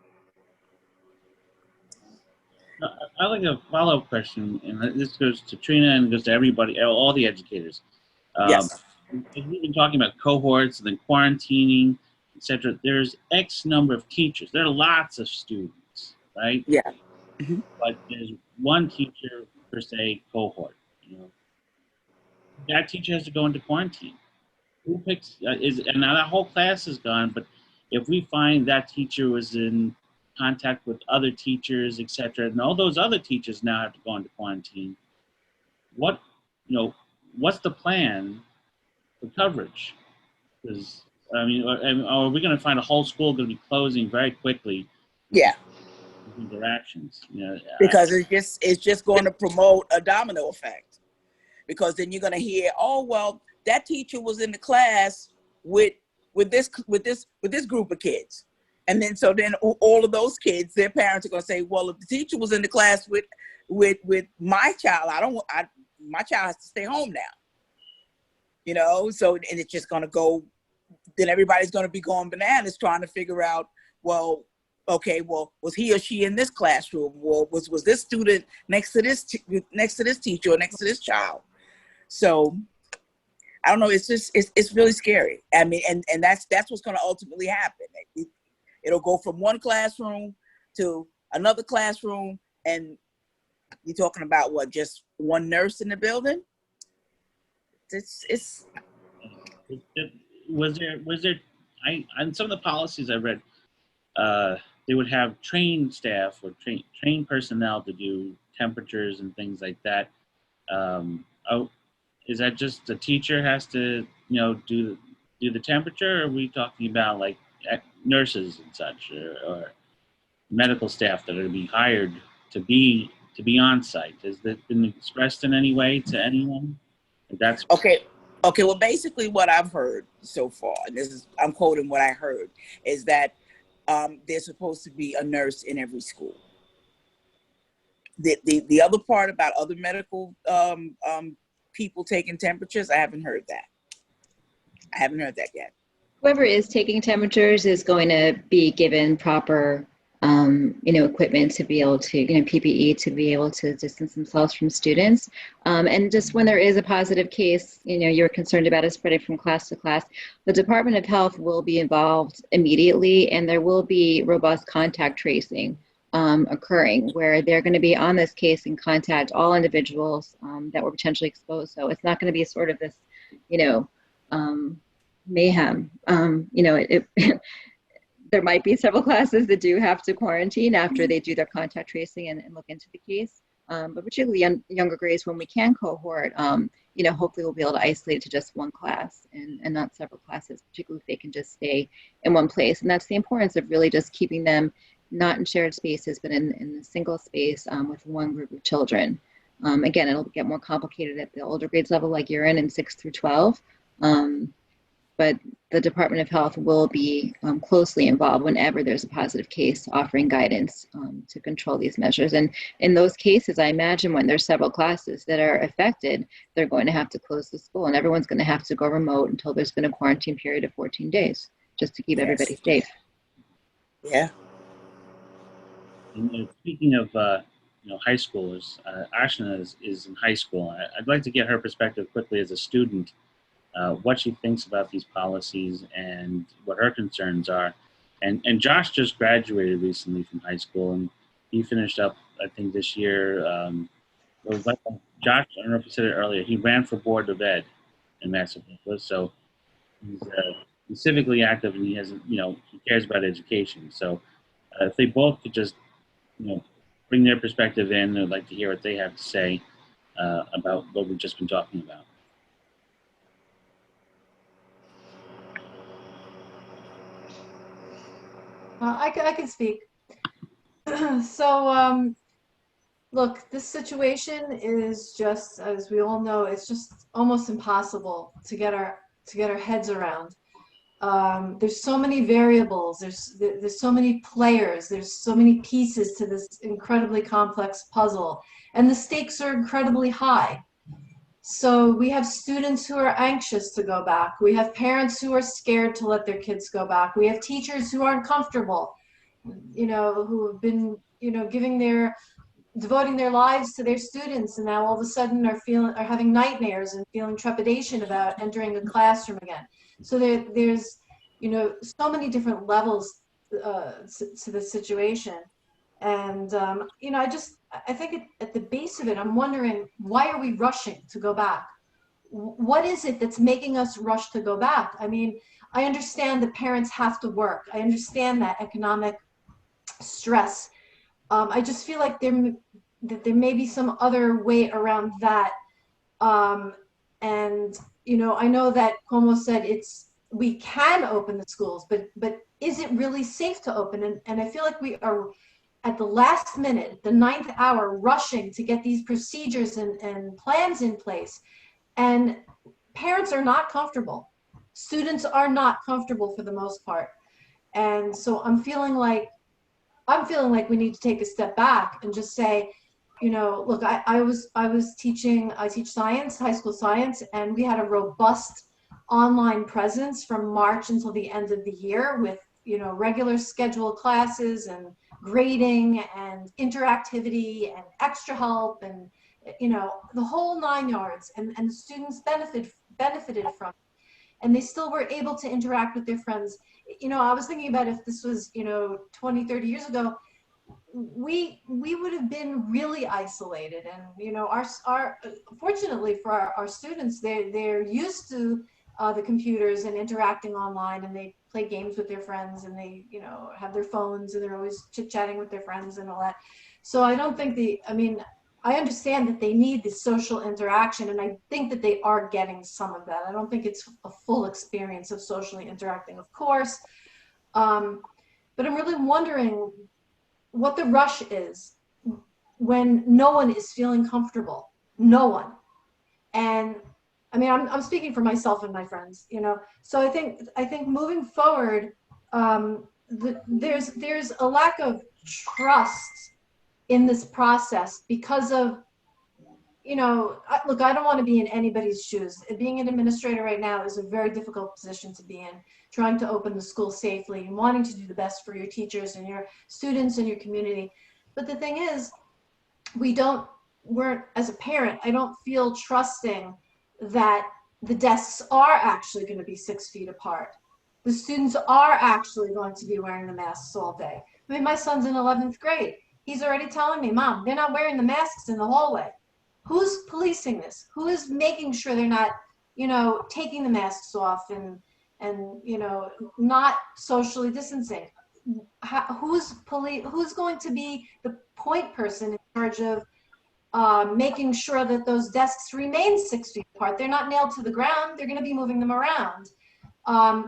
I like a follow-up question, and this goes to Trina and goes to everybody, all the educators. Yes. We've been talking about cohorts and then quarantining, etc. There's X number of teachers. There are lots of students, right? Yeah. Mm-hmm. But there's one teacher per se cohort. That teacher has to go into quarantine. Who picks? And now that whole class is gone. But if we find that teacher was in contact with other teachers, etc., and all those other teachers now have to go into quarantine, what's the plan for coverage? Because are we going to find a whole school going to be closing very quickly? Yeah. Interactions. Because it's just going to promote a domino effect. Because then you're going to hear, oh well, that teacher was in the class with this group of kids. And then all of those kids, their parents are going to say, well, if the teacher was in the class with my child, my child has to stay home now. So, and it's just going to go, then everybody's going to be going bananas trying to figure out, well, okay, well, was he or she in this classroom? Well, was this student next to this teacher or next to this child? So I don't know. It's really scary. I mean, and that's what's going to ultimately happen. It'll go from one classroom to another classroom, and you're talking about what? Just one nurse in the building? Was there? On some of the policies I read, they would have trained staff or trained personnel to do temperatures and things like that. Is that just the teacher has to, do the temperature? Or are we talking about like nurses and such, or medical staff that are to be hired to be on site? Has that been expressed in any way to anyone? That's okay. Well, basically, what I've heard so far, and I'm quoting what I heard, is that there's supposed to be a nurse in every school. The other part about other medical people taking temperatures, I haven't heard that. I haven't heard that yet. Whoever is taking temperatures is going to be given proper, equipment to be able to, PPE to be able to distance themselves from students. And just when there is a positive case, you're concerned about it spreading from class to class, the Department of Health will be involved immediately, and there will be robust contact tracing occurring, where they're going to be on this case and contact all individuals that were potentially exposed. So it's not going to be sort of this, mayhem. there might be several classes that do have to quarantine after they do their contact tracing and look into the case. But particularly younger grades, when we can cohort, hopefully we'll be able to isolate it to just one class and not several classes, particularly if they can just stay in one place. And that's the importance of really just keeping them not in shared spaces, but in a single space with one group of children. Again, it'll get more complicated at the older grades level, like you're in 6 through 12. But the Department of Health will be closely involved whenever there's a positive case, offering guidance to control these measures. And in those cases, I imagine when there's several classes that are affected, they're going to have to close the school, and everyone's going to have to go remote until there's been a quarantine period of 14 days, just to keep everybody safe. Yeah. And speaking of high schoolers, Ashna is in high school. I'd like to get her perspective quickly as a student, what she thinks about these policies and what her concerns are. And Josh just graduated recently from high school, and he finished up, I think, this year. Josh, I don't know if you said it earlier, he ran for Board of Ed in Massachusetts, so he's civically active, and he has, he cares about education. So if they both could just, bring their perspective in, I'd like to hear what they have to say about what we've just been talking about. I can speak. So, look, this situation is just, as we all know, it's just almost impossible to get our heads around. There's so many variables. There's so many players. There's so many pieces to this incredibly complex puzzle, and the stakes are incredibly high. So we have students who are anxious to go back. We have parents who are scared to let their kids go back. We have teachers who aren't comfortable, who have been, devoting their lives to their students, and now all of a sudden are having nightmares and feeling trepidation about entering a classroom again. So there's, so many different levels to the situation. And, I think at the base of it, I'm wondering, why are we rushing to go back? What is it that's making us rush to go back? I mean, I understand that parents have to work. I understand that economic stress. I just feel like there may be some other way around that. And, I know that Cuomo said we can open the schools, but is it really safe to open? And I feel like we are at the last minute, the 9th hour, rushing to get these procedures and plans in place. And parents are not comfortable. Students are not comfortable for the most part. And so I'm feeling like we need to take a step back and just say, look, I teach science, high school science, and we had a robust online presence from March until the end of the year with, regular scheduled classes and grading and interactivity and extra help and, the whole 9 yards, and the students benefited from it. And they still were able to interact with their friends. I was thinking about if this was, 20, 30 years ago, we would have been really isolated. And, our fortunately for our students, they're used to the computers and interacting online, and they play games with their friends, and they, have their phones, and they're always chit-chatting with their friends and all that. So I don't think I understand that they need the social interaction, and I think that they are getting some of that. I don't think it's a full experience of socially interacting, of course. But I'm really wondering what the rush is when no one is feeling comfortable. No one. And I mean, I'm speaking for myself and my friends, So I think moving forward, there's a lack of trust in this process because of, look, I don't want to be in anybody's shoes. Being an administrator right now is a very difficult position to be in, trying to open the school safely and wanting to do the best for your teachers and your students and your community. But the thing is, as a parent, I don't feel trusting that the desks are actually going to be 6 feet apart. The students are actually going to be wearing the masks all day. I mean, my son's in 11th grade. He's already telling me, Mom, they're not wearing the masks in the hallway. Who's policing this? Who is making sure they're not, taking the masks off and not socially distancing? who's going to be the point person in charge of making sure that those desks remain 6 feet apart? They're not nailed to the ground. They're going to be moving them around.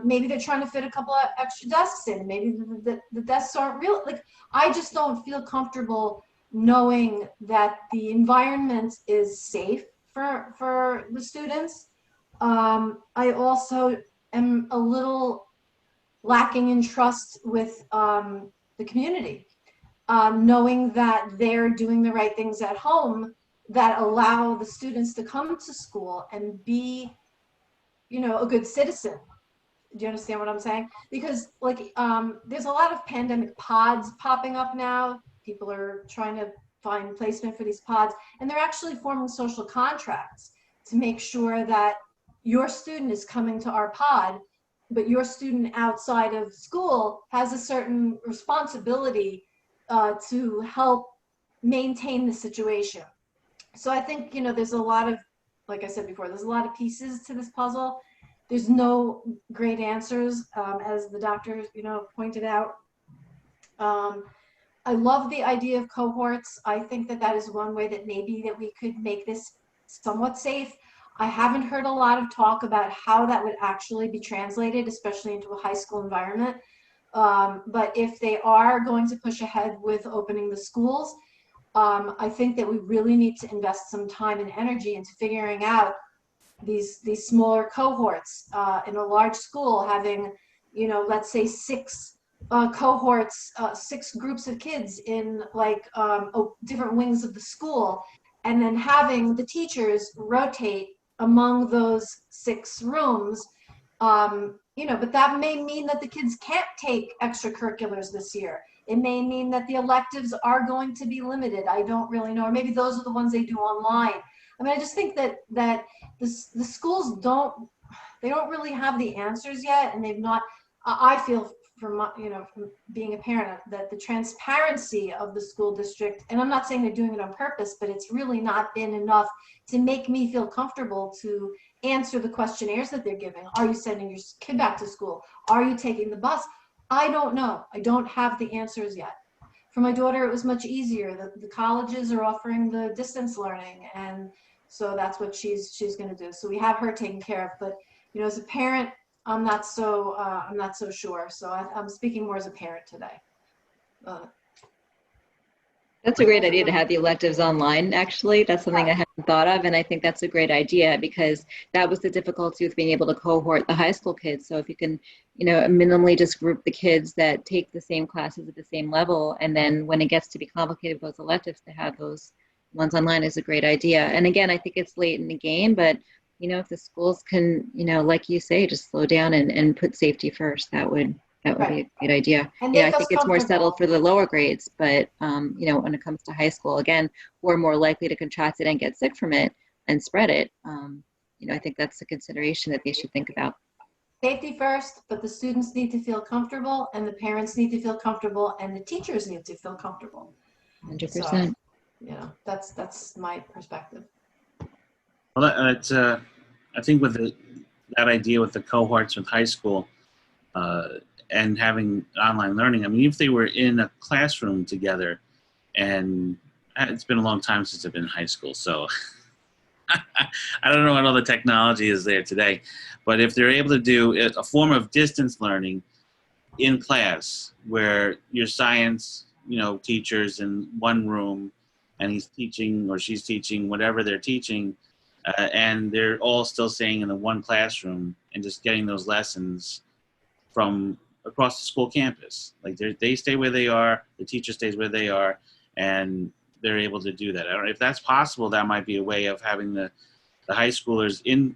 Maybe they're trying to fit a couple of extra desks in. Maybe the desks aren't real. Like, I just don't feel comfortable knowing that the environment is safe for the students. I also am a little lacking in trust with the community, knowing that they're doing the right things at home that allow the students to come to school and be, a good citizen. Do you understand what I'm saying? Because there's a lot of pandemic pods popping up now. People are trying to find placement for these pods, and they're actually forming social contracts to make sure that your student is coming to our pod, but your student outside of school has a certain responsibility to help maintain the situation. So I think, there's a lot of, like I said before, there's a lot of pieces to this puzzle. There's no great answers, as the doctor, pointed out. I love the idea of cohorts. I think that is one way that maybe that we could make this somewhat safe. I haven't heard a lot of talk about how that would actually be translated, especially into a high school environment. But if they are going to push ahead with opening the schools, I think that we really need to invest some time and energy into figuring out these smaller cohorts in a large school, having, let's say 6 cohorts, 6 groups of kids in different wings of the school, and then having the teachers rotate among those 6 rooms. But that may mean that the kids can't take extracurriculars this year. It may mean that the electives are going to be limited. I don't really know. Or maybe those are the ones they do online. I mean, I just think that the schools don't really have the answers yet, and they've not. I feel from being a parent that the transparency of the school district, and I'm not saying they're doing it on purpose, but it's really not been enough to make me feel comfortable to answer the questionnaires that they're giving. Are you sending your kid back to school? Are you taking the bus? I don't know. I don't have the answers yet. For my daughter, it was much easier. The colleges are offering the distance learning, and so that's what she's going to do. So we have her taken care of. But as a parent, I'm not so sure. So I'm speaking more as a parent today. That's a great idea to have the electives online, actually. That's something I hadn't thought of, and I think that's a great idea because that was the difficulty with being able to cohort the high school kids. So if you can, minimally just group the kids that take the same classes at the same level, and then when it gets to be complicated with those electives, to have those ones online is a great idea. And again, I think it's late in the game, but if the schools can, like you say, just slow down and put safety first, that would be a great idea. And I think it's more settled for the lower grades, but when it comes to high school, again, we're more likely to contract it and get sick from it and spread it. I think that's a consideration that they should think about. Safety first, but the students need to feel comfortable, and the parents need to feel comfortable, and the teachers need to feel comfortable. 100%. So, that's my perspective. Well, it's I think with that idea with the cohorts with high school and having online learning, I mean, if they were in a classroom together, and it's been a long time since I've been in high school, so I don't know what all the technology is there today, but if they're able to do a form of distance learning in class where your science, teacher's in one room and he's teaching or she's teaching whatever they're teaching, and they're all still staying in the one classroom and just getting those lessons from across the school campus. Like they stay where they are, the teacher stays where they are, and they're able to do that. I don't know if that's possible. That might be a way of having the high schoolers in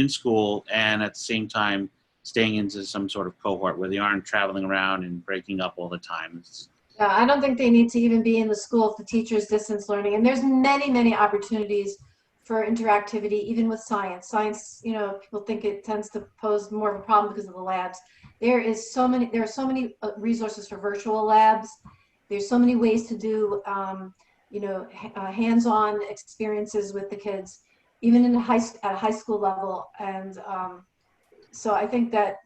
school and at the same time staying into some sort of cohort where they aren't traveling around and breaking up all the time. Yeah, I don't think they need to even be in the school if the teacher's distance learning. And there's many, many opportunities for interactivity, even with science. Science, people think it tends to pose more of a problem because of the labs. There are so many resources for virtual labs. There's so many ways to do, hands-on experiences with the kids, even at a high school level. And So I think that,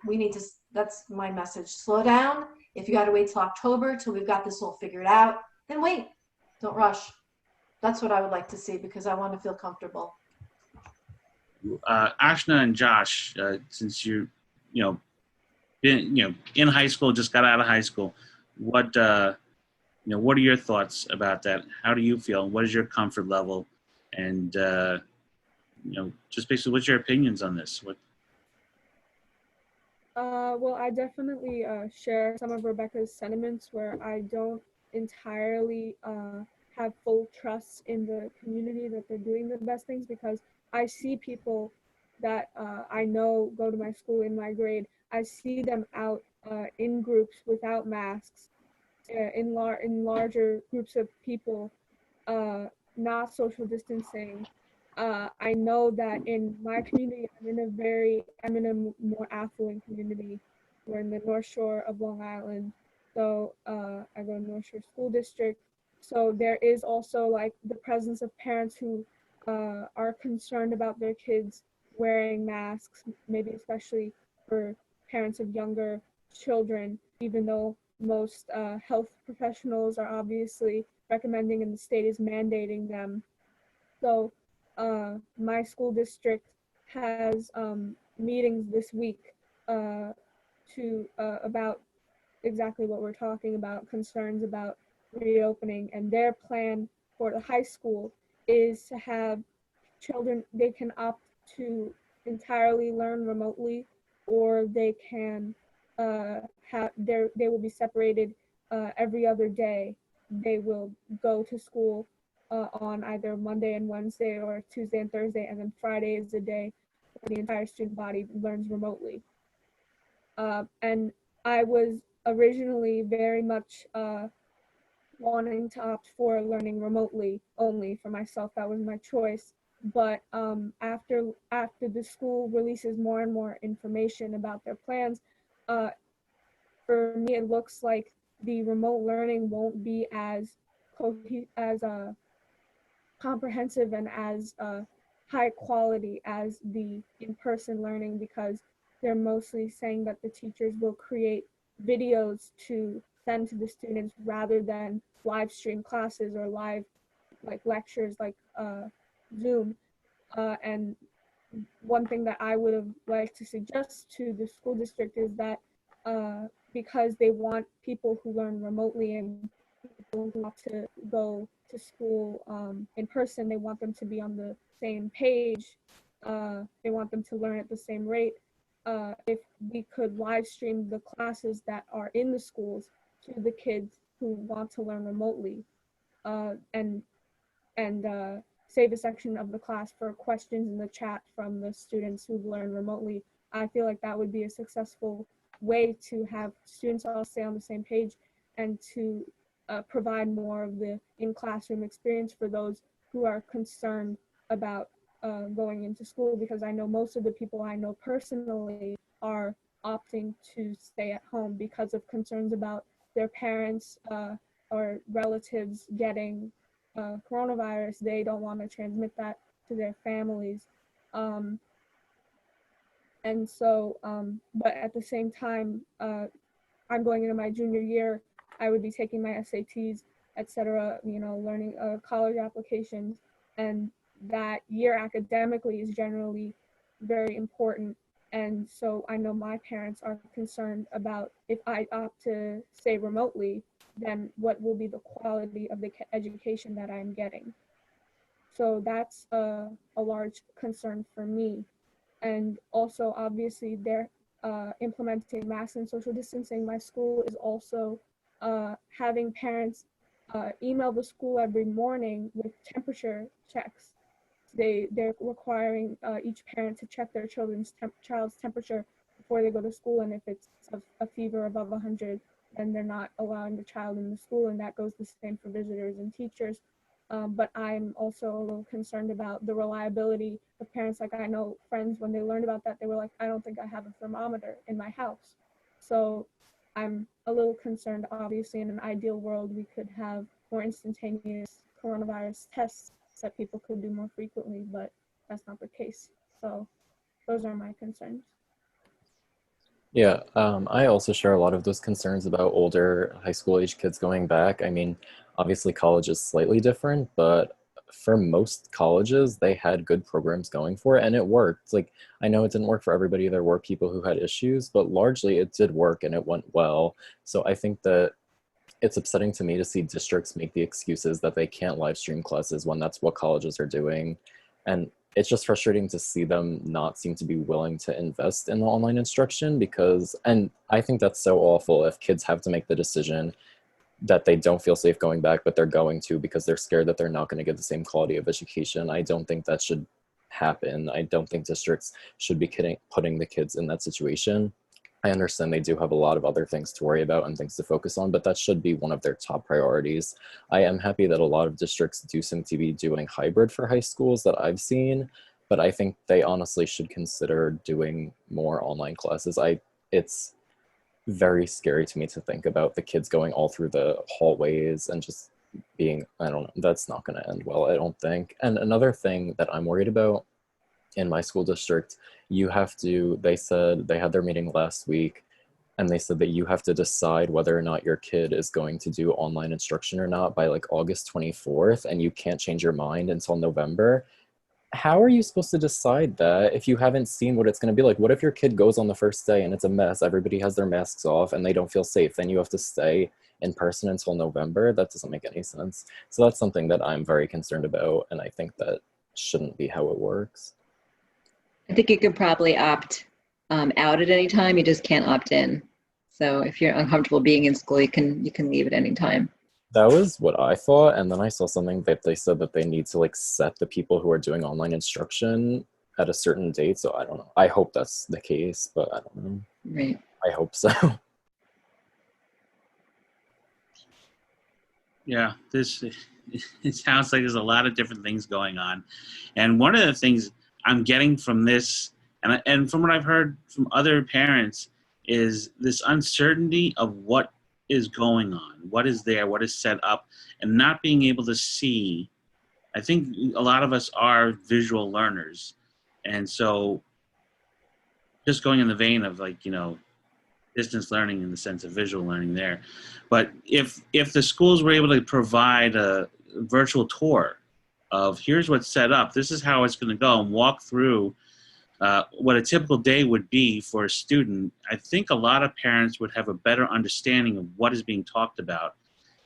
we need to, that's my message. Slow down. If you got to wait till October till we've got this all figured out, then wait. Don't rush. That's what I would like to see because I want to feel comfortable. Ashna and Josh, since been, in high school, just got out of high school, what are your thoughts about that? How do you feel? What is your comfort level? And just basically, what's your opinions on this? Well, I definitely share some of Rebecca's sentiments where I don't entirely have full trust in the community that they're doing the best things, because I see people that I know go to my school in my grade. I see them out in groups without masks, in larger groups of people, not social distancing. I know that in my community, I'm in a more affluent community. We're in the North Shore of Long Island. So I go to North Shore School District. So there is also like the presence of parents who are concerned about their kids wearing masks, maybe especially for parents of younger children, even though most health professionals are obviously recommending and the state is mandating them. So my school district has meetings this week to about exactly what we're talking about, concerns about reopening, and their plan for the high school is to have children, they can opt to entirely learn remotely, or they can they will be separated every other day. They will go to school on either Monday and Wednesday or Tuesday and Thursday, and then Friday is the day where the entire student body learns remotely. And I was originally very much wanting to opt for learning remotely only for myself. That was my choice. But after the school releases more and more information about their plans, for me it looks like the remote learning won't be as comprehensive and as high quality as the in-person learning, because they're mostly saying that the teachers will create videos to send to the students rather than live stream classes or live like lectures like Zoom. And one thing that I would have liked to suggest to the school district is that because they want people who learn remotely and people who want to go to school in person, they want them to be on the same page. They want them to learn at the same rate. If we could live stream the classes that are in the schools to the kids who want to learn remotely, and save a section of the class for questions in the chat from the students who've learned remotely, I feel like that would be a successful way to have students all stay on the same page and to provide more of the in-classroom experience for those who are concerned about going into school, because I know most of the people I know personally are opting to stay at home because of concerns about their parents or relatives getting coronavirus. They don't want to transmit that to their families. And so, but at the same time, I'm going into my junior year. I would be taking my SATs, etc., learning college applications. And that year academically is generally very important. And so I know my parents are concerned about if I opt to stay remotely, then what will be the quality of the education that I'm getting? So that's a large concern for me. And also, obviously, they're implementing masks and social distancing. My school is also having parents email the school every morning with temperature checks. They're requiring each parent to check their child's temperature before they go to school, and if it's a fever above 100, then they're not allowing the child in the school, and that goes the same for visitors and teachers. But I'm also a little concerned about the reliability of parents. Like, I know friends, when they learned about that, they were like, I don't think I have a thermometer in my house. So I'm a little concerned. Obviously, in an ideal world, we could have more instantaneous coronavirus tests that people could do more frequently, but that's not the case. So those are my concerns. Yeah, I also share a lot of those concerns about older high school age kids going back. I mean, obviously college is slightly different, but for most colleges, they had good programs going for it and it worked. Like, I know it didn't work for everybody. There were people who had issues, but largely it did work and it went well. So I think that it's upsetting to me to see districts make the excuses that they can't live stream classes when that's what colleges are doing. And it's just frustrating to see them not seem to be willing to invest in the online instruction because, and I think that's so awful if kids have to make the decision that they don't feel safe going back, but they're going to because they're scared that they're not going to get the same quality of education. I don't think that should happen. I don't think districts should be putting the kids in that situation. I understand they do have a lot of other things to worry about and things to focus on, but that should be one of their top priorities. I am happy that a lot of districts do seem to be doing hybrid for high schools that I've seen, but I think they honestly should consider doing more online classes. It's very scary to me to think about the kids going all through the hallways and just being, I don't know, that's not going to end well, I don't think. And another thing that I'm worried about in my school district, they said they had their meeting last week and they said that you have to decide whether or not your kid is going to do online instruction or not by like August 24th, and you can't change your mind until November. How are you supposed to decide that if you haven't seen what it's going to be like? What if your kid goes on the first day and it's a mess, everybody has their masks off and they don't feel safe? Then you have to stay in person until November? That doesn't make any sense. So that's something that I'm very concerned about, and I think that shouldn't be how it works. I think you could probably opt out at any time. You just can't opt in. So if you're uncomfortable being in school, you can leave at any time. That was what I thought, and then I saw something that they said that they need to like set the people who are doing online instruction at a certain date. So I don't know. I hope that's the case, but I don't know. Right. I hope so. Yeah, it sounds like there's a lot of different things going on, and one of the things I'm getting from this, and from what I've heard from other parents, is this uncertainty of what is going on, what is there, what is set up, and not being able to see. I think a lot of us are visual learners, and so just going in the vein of like, distance learning in the sense of visual learning there. But if the schools were able to provide a virtual tour of here's what's set up, this is how it's going to go, and walk through what a typical day would be for a student, I think a lot of parents would have a better understanding of what is being talked about.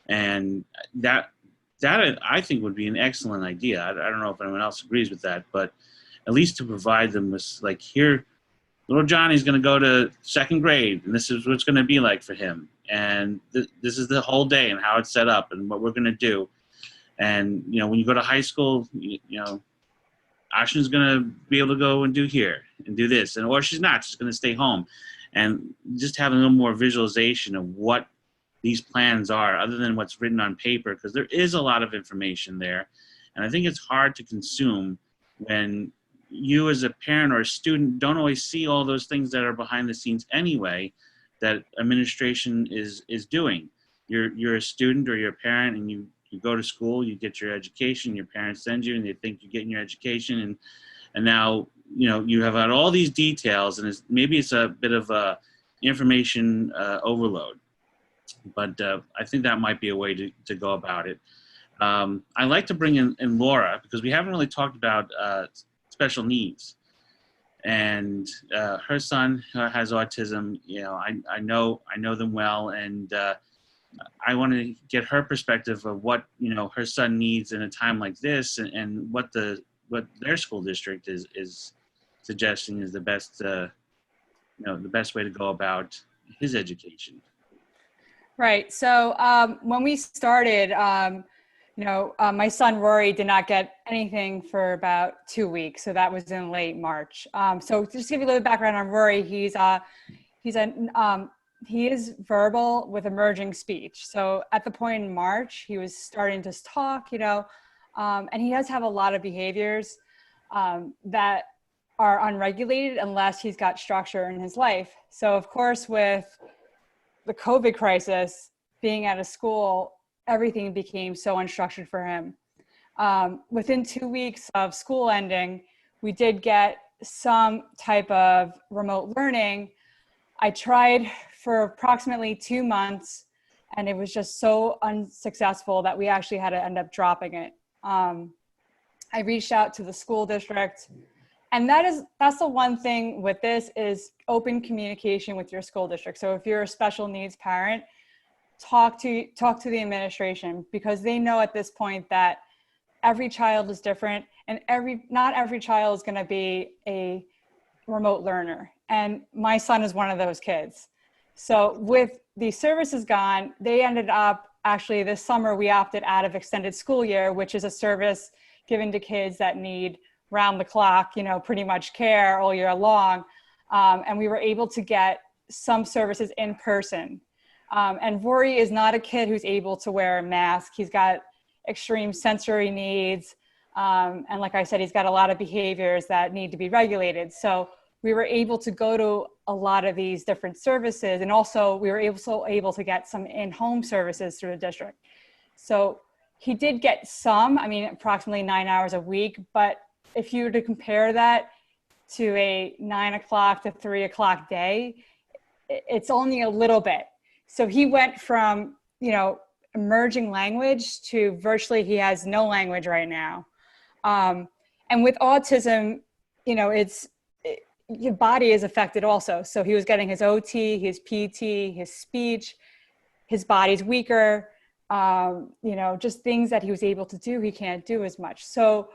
And that I think would be an excellent idea. I don't know if anyone else agrees with that, but at least to provide them with like, here, little Johnny's going to go to second grade, and this is what it's going to be like for him. And this is the whole day and how it's set up and what we're going to do. And, when you go to high school, Ashlyn's going to be able to go and do here and do this. Or she's not, she's going to stay home. And just having a little more visualization of what these plans are other than what's written on paper, because there is a lot of information there. And I think it's hard to consume when you as a parent or a student don't always see all those things that are behind the scenes anyway that administration is doing. You're a student or you're a parent, and you go to school, you get your education, your parents send you and they think you're getting your education, and now you have had all these details, and maybe it's a bit of a information overload, but I think that might be a way to go about it. I'd like to bring in Laura, because we haven't really talked about special needs, and her son has autism. I know them well, and I want to get her perspective of what her son needs in a time like this, and what their school district is suggesting is the best the best way to go about his education. Right. So when we started, my son Rory did not get anything for about 2 weeks. So that was in late March. So just to give you a little background on Rory, he is verbal with emerging speech. So at the point in March, he was starting to talk, and he does have a lot of behaviors that are unregulated unless he's got structure in his life. So of course, with the COVID crisis, being at a school, everything became so unstructured for him. Within 2 weeks of school ending, we did get some type of remote learning. I tried for approximately 2 months, and it was just so unsuccessful that we actually had to end up dropping it. I reached out to the school district, and that's the one thing with this is open communication with your school district. So if you're a special needs parent, talk to the administration, because they know at this point that every child is different, and not every child is going to be a remote learner. And my son is one of those kids. So with the services gone, they ended up, actually this summer, we opted out of extended school year, which is a service given to kids that need round the clock, pretty much care all year long. And we were able to get some services in person. And Rory is not a kid who's able to wear a mask. He's got extreme sensory needs. And like I said, he's got a lot of behaviors that need to be regulated. So we were able to go to a lot of these different services. And also we were able to get some in-home services through the district. So he did get some, approximately 9 hours a week. But if you were to compare that to a 9 o'clock to 3 o'clock day, it's only a little bit. So he went from, emerging language to virtually he has no language right now. And with autism, your body is affected also. So he was getting his OT, his PT, his speech, his body's weaker, just things that he was able to do, he can't do as much. So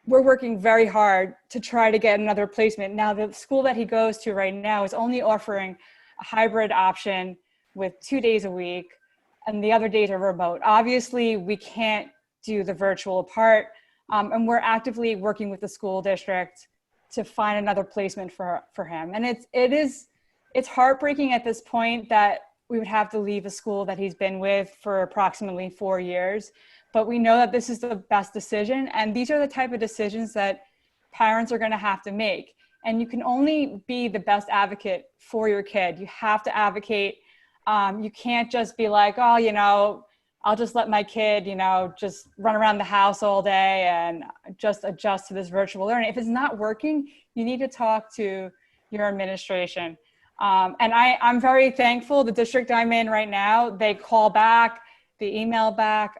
we're working very hard to try to get another placement. Now, the school that he goes to right now is only offering a hybrid option with 2 days a week, and the other days are remote. Obviously, we can't do the virtual part, and we're actively working with the school district to find another placement for him. And it's heartbreaking at this point that we would have to leave a school that he's been with for approximately 4 years, but we know that this is the best decision. And these are the type of decisions that parents are gonna have to make. And you can only be the best advocate for your kid. You have to advocate. You can't just be like, oh, I'll just let my kid, just run around the house all day and just adjust to this virtual learning. If it's not working, you need to talk to your administration. And I'm very thankful. The district I'm in right now, they call back, they email back.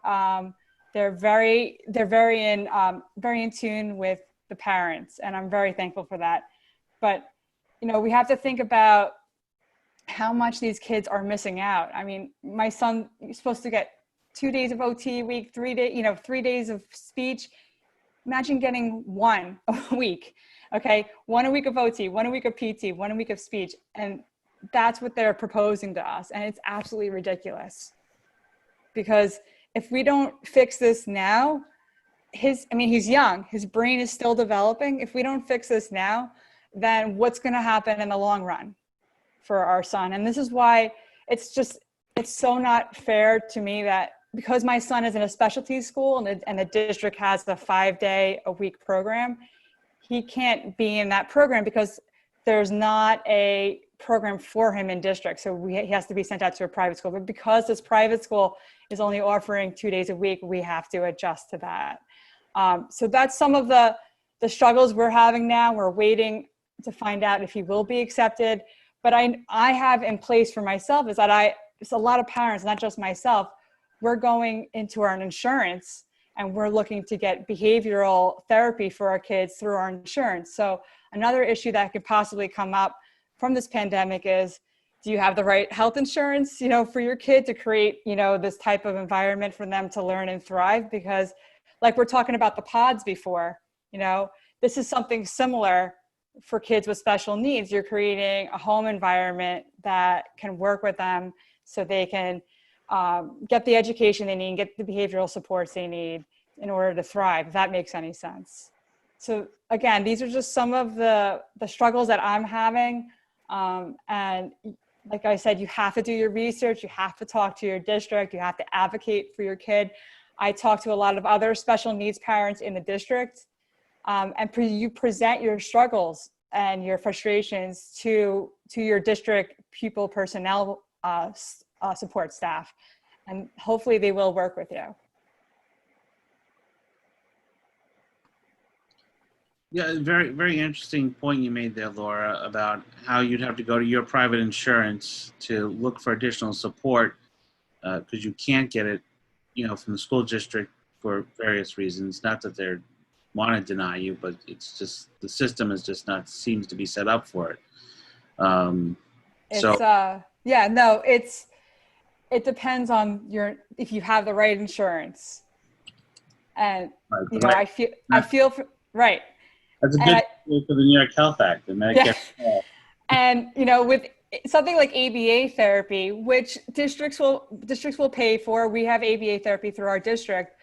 They're very in tune with the parents, and I'm very thankful for that. But we have to think about how much these kids are missing out. My son is supposed to get 2 days of OT a week, 3 days of speech. Imagine getting 1 a week. Okay, 1 a week of OT, 1 a week of PT, 1 a week of speech. And that's what they're proposing to us. And it's absolutely ridiculous. Because if we don't fix this now, he's young, his brain is still developing. If we don't fix this now, then what's gonna happen in the long run for our son? And this is why it's so not fair to me that because my son is in a specialty school and the district has the 5-day-a-week program, he can't be in that program because there's not a program for him in district. So he has to be sent out to a private school. But because this private school is only offering 2 days a week, we have to adjust to that. So that's some of the struggles we're having now. We're waiting to find out if he will be accepted. But I have in place for myself is that it's a lot of parents, not just myself, we're going into our insurance and we're looking to get behavioral therapy for our kids through our insurance. So another issue that could possibly come up from this pandemic is, do you have the right health insurance, for your kid to create, this type of environment for them to learn and thrive? Because like we're talking about the pods before, this is something similar for kids with special needs. You're creating a home environment that can work with them so they can get the education they need, get the behavioral supports they need in order to thrive, if that makes any sense. So again, these are just some of the struggles that I'm having. And like I said, you have to do your research, you have to talk to your district, you have to advocate for your kid. I talk to a lot of other special needs parents in the district, and you present your struggles and your frustrations to your district pupil personnel support staff, and hopefully they will work with you. Yeah, very, very interesting point you made there, Laura, about how you'd have to go to your private insurance to look for additional support because you can't get it, from the school district for various reasons. Not that they want to deny you, but it's just the system is just not seems to be set up for it. So It's yeah, no, it depends on if you have the right insurance. And right, I feel for, right. that's a And good thing for the New York Health Act, the Medicare. yeah. And with something like ABA therapy, which districts will pay for, we have ABA therapy through our district.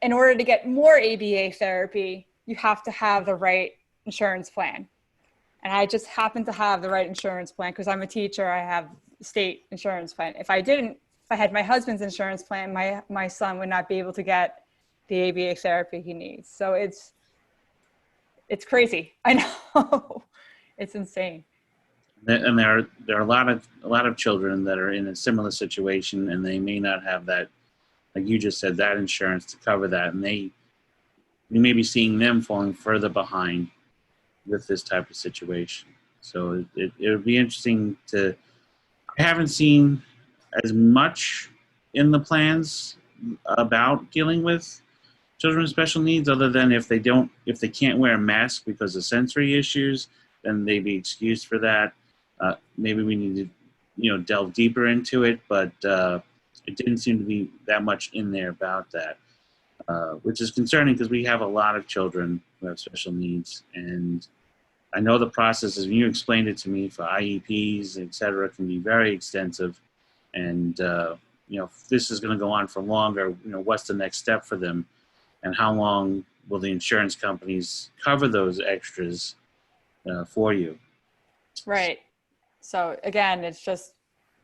In order to get more ABA therapy, you have to have the right insurance plan. And I just happen to have the right insurance plan because I'm a teacher. I have state insurance plan. If I had my husband's insurance plan, my son would not be able to get the ABA therapy he needs. So it's crazy. I know. It's insane. And there are a lot of children that are in a similar situation, and they may not have that, like you just said, that insurance to cover that, and we may be seeing them falling further behind with this type of situation. So it would be interesting to. I haven't seen as much in the plans about dealing with children with special needs, other than if they can't wear a mask because of sensory issues, then they'd be excused for that. Maybe we need to, delve deeper into it, but it didn't seem to be that much in there about that, which is concerning because we have a lot of children who have special needs, and I know the process, as you explained it to me, for IEPs, et cetera, can be very extensive, and if this is going to go on for longer, what's the next step for them? And how long will the insurance companies cover those extras for you? Right. So again, it's just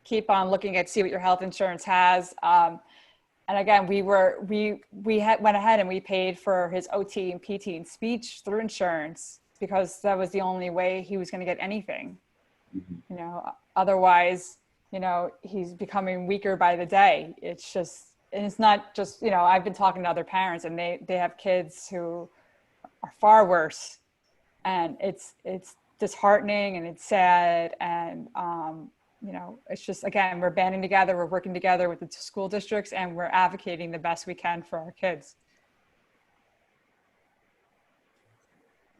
keep on looking see what your health insurance has. And again, we went ahead and we paid for his OT and PT and speech through insurance because that was the only way he was going to get anything. Mm-hmm. Otherwise, he's becoming weaker by the day. And it's not just, I've been talking to other parents and they have kids who are far worse, and it's disheartening and it's sad. And, it's just, again, we're banding together, we're working together with the school districts, and we're advocating the best we can for our kids.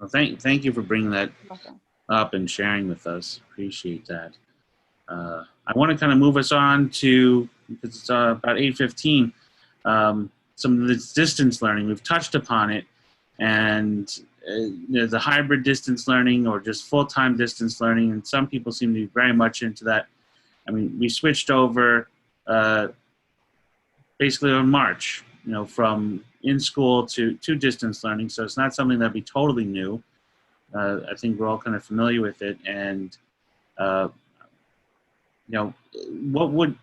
Well, thank you for bringing that up and sharing with us. Appreciate that. I want to kind of move us on to, because it's about 8:15, some of this distance learning. We've touched upon it, and the hybrid distance learning or just full-time distance learning, and some people seem to be very much into that. I mean, we switched over basically in March, from in school to distance learning, so it's not something that'd be totally new. I think we're all kind of familiar with it, and what would,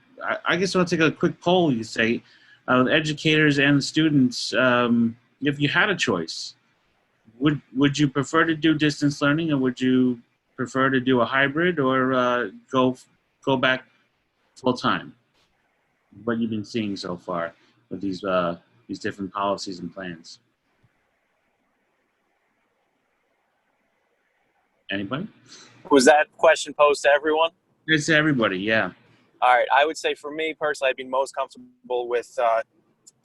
I guess I'll take a quick poll, you say, educators and students, if you had a choice, would you prefer to do distance learning, or would you prefer to do a hybrid, or go back full time? What you've been seeing so far with these different policies and plans? Anybody? Was that question posed to everyone? It's everybody, yeah. All right. I would say for me personally, I'd be most comfortable with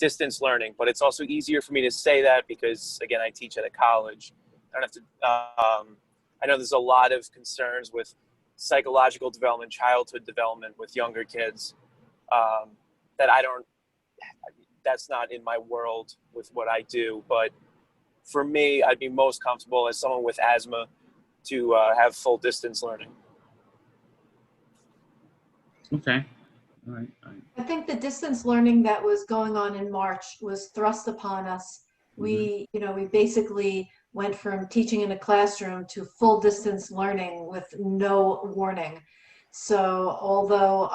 distance learning, but it's also easier for me to say that because, again, I teach at a college. I don't have to. I know there's a lot of concerns with psychological development, childhood development with younger kids that that's not in my world with what I do. But for me, I'd be most comfortable as someone with asthma to have full distance learning. Okay. All right. I think the distance learning that was going on in March was thrust upon us. We basically went from teaching in a classroom to full distance learning with no warning. So although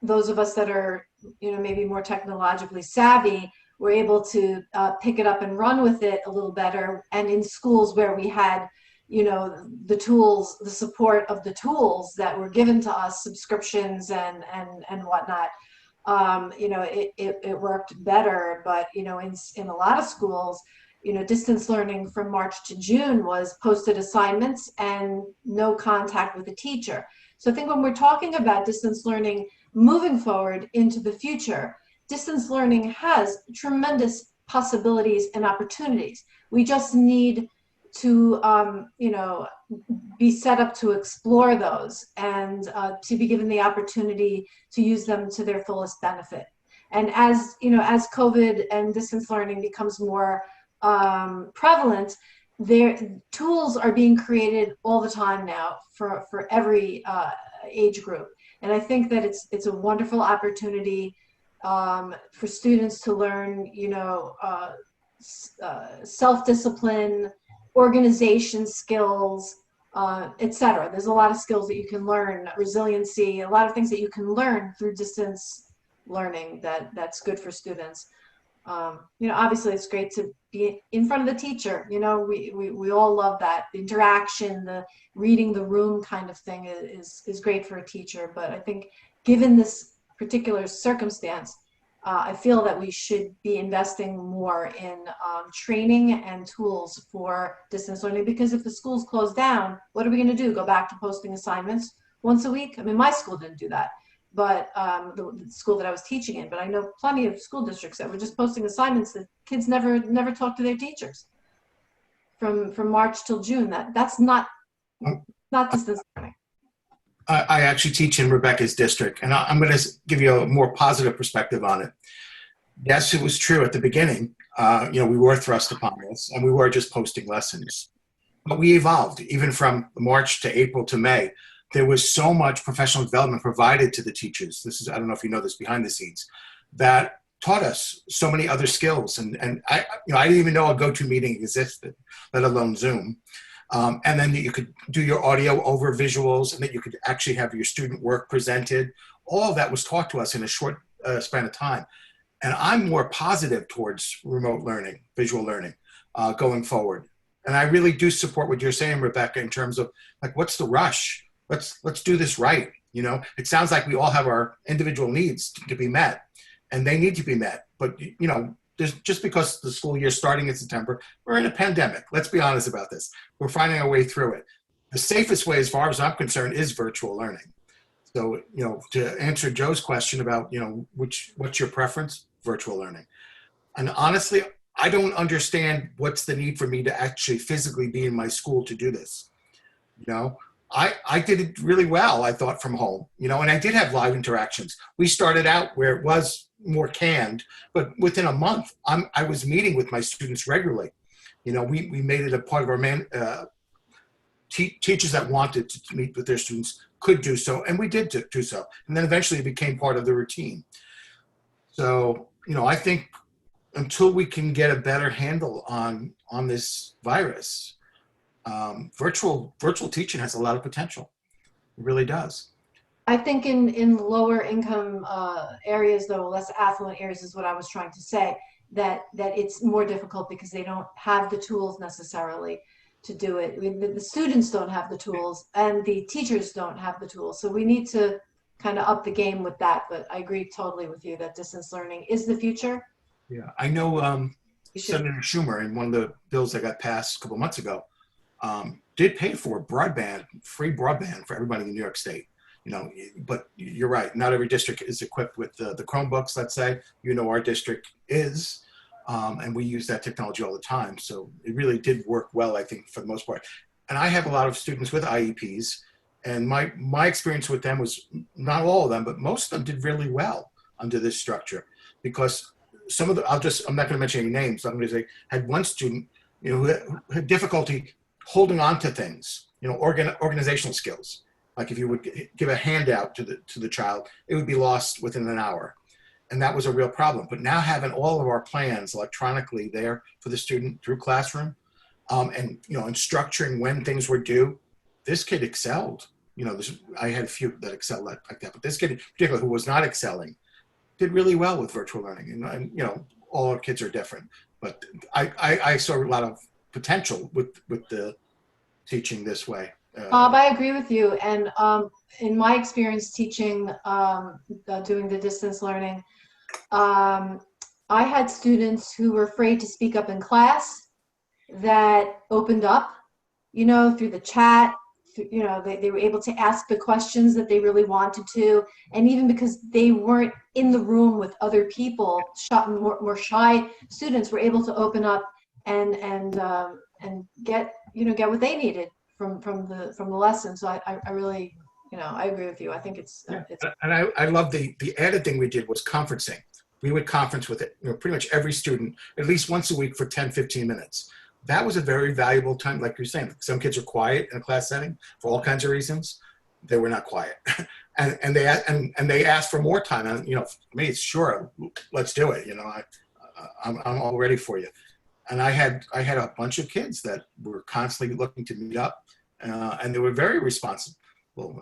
those of us that are, maybe more technologically savvy, were able to pick it up and run with it a little better. And in schools where we had, the tools, the support of the tools that were given to us, subscriptions and whatnot, it worked better. But, in a lot of schools, distance learning from March to June was posted assignments and no contact with the teacher. So I think when we're talking about distance learning moving forward into the future, distance learning has tremendous possibilities and opportunities. We just need to, be set up to explore those and to be given the opportunity to use them to their fullest benefit. And as COVID and distance learning becomes more prevalent, their tools are being created all the time now for every age group. And I think that it's a wonderful opportunity for students to learn, self-discipline, organization skills, etc. There's a lot of skills that you can learn, resiliency, a lot of things that you can learn through distance learning that's good for students. Obviously it's great to be in front of the teacher. We all love that. The interaction, the reading the room kind of thing is great for a teacher. But I think given this particular circumstance, I feel that we should be investing more in training and tools for distance learning, because if the schools close down, what are we going to do? Go back to posting assignments once a week? I mean, my school didn't do that, but the school that I was teaching in, but I know plenty of school districts that were just posting assignments that kids never talked to their teachers from March till June. That's not distance learning. I actually teach in Rebecca's district, and I'm going to give you a more positive perspective on it. Yes, it was true at the beginning. We were thrust upon this, and we were just posting lessons. But we evolved, even from March to April to May. There was so much professional development provided to the teachers. I don't know if you know this behind the scenes, that taught us so many other skills. And I didn't even know a GoToMeeting existed, let alone Zoom. And then you could do your audio over visuals, and that you could actually have your student work presented. All of that was taught to us in a short span of time. And I'm more positive towards remote learning, visual learning, going forward. And I really do support what you're saying, Rebecca, in terms of what's the rush? Let's do this right. It sounds like we all have our individual needs to be met, and they need to be met. But just because the school year starting in September, we're in a pandemic. Let's be honest about this. We're finding our way through it. The safest way, as far as I'm concerned, is virtual learning. So, to answer Joe's question about, what's your preference? Virtual learning. And honestly, I don't understand what's the need for me to actually physically be in my school to do this. I did it really well, I thought, from home, and I did have live interactions. We started out where it was more canned, but within a month, I was meeting with my students regularly. We made it a part of our teachers that wanted to meet with their students could do so, and we did do so. And then eventually it became part of the routine. So, I think until we can get a better handle on this virus, virtual teaching has a lot of potential. It really does. I think in lower income areas, though, less affluent areas is what I was trying to say, that it's more difficult because they don't have the tools necessarily to do it. The students don't have the tools, and the teachers don't have the tools. So we need to kind of up the game with that. But I agree totally with you that distance learning is the future. Yeah, I know Senator Schumer, in one of the bills that got passed a couple months ago, did pay for free broadband for everybody in New York State. But you're right. Not every district is equipped with the Chromebooks, let's say. Our district is, and we use that technology all the time. So it really did work well, I think, for the most part. And I have a lot of students with IEPs, and my experience with them was, not all of them, but most of them did really well under this structure, because some of I'm not going to mention any names. So I'm going to say, had one student, who had difficulty holding on to things, organizational skills. Like if you would give a handout to the child, it would be lost within an hour. And that was a real problem. But now having all of our plans electronically there for the student through Classroom, and structuring when things were due, this kid excelled. I had a few that excelled like that, but this kid in particular, who was not excelling, did really well with virtual learning. And all our kids are different, but I saw a lot of potential with the teaching this way. Bob, I agree with you. And in my experience teaching, doing the distance learning, I had students who were afraid to speak up in class that opened up, through the chat. They were able to ask the questions that they really wanted to, and even because they weren't in the room with other people, more shy students were able to open up and get what they needed from the lesson. So I really, I agree with you. I think it's and I love the added thing we did was conferencing. We would conference with it, pretty much every student at least once a week for 10-15 minutes. That was a very valuable time. Like you're saying, some kids are quiet in a class setting for all kinds of reasons. They were not quiet, and they asked for more time. And for me, it's sure, let's do it. I'm all ready for you. And I had a bunch of kids that were constantly looking to meet up, and they were very responsible.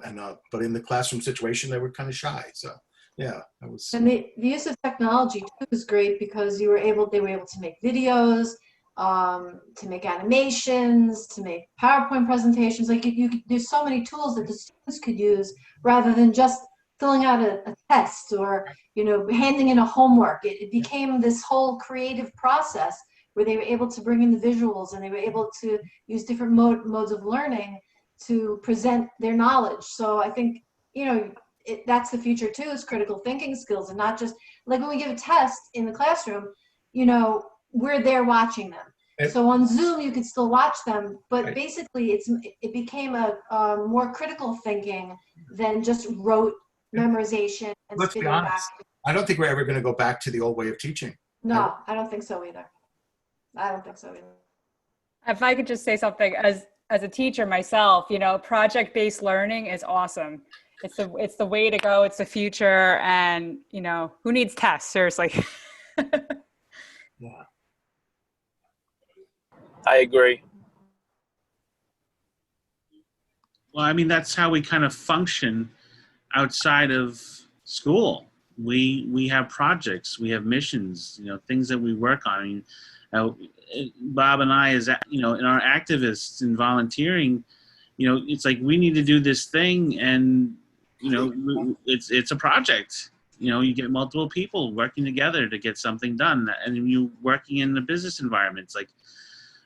And but in the classroom situation, they were kind of shy. So yeah, that was. And the use of technology too was great because they were able to make videos, to make animations, to make PowerPoint presentations. Like there's so many tools that the students could use rather than just filling out a test or handing in a homework. It became this whole creative process where they were able to bring in the visuals and they were able to use different modes of learning to present their knowledge. So I think that's the future too, is critical thinking skills, and not just like when we give a test in the classroom, we're there watching them. So on Zoom, you could still watch them, but right. Basically it became a more critical thinking than just rote memorization and Let's be spitting honest. back. I don't think we're ever going to go back to the old way of teaching. No, I don't think so either. If I could just say something as a teacher myself, project-based learning is awesome. It's the way to go. It's the future. And, who needs tests? Seriously. Yeah. I agree. Well, I mean, that's how we kind of function outside of school. We have projects, we have missions, things that we work on. I mean, Bob and I, as in our activists and volunteering, it's like we need to do this thing, and it's a project. You get multiple people working together to get something done, and you working in the business environment. It's like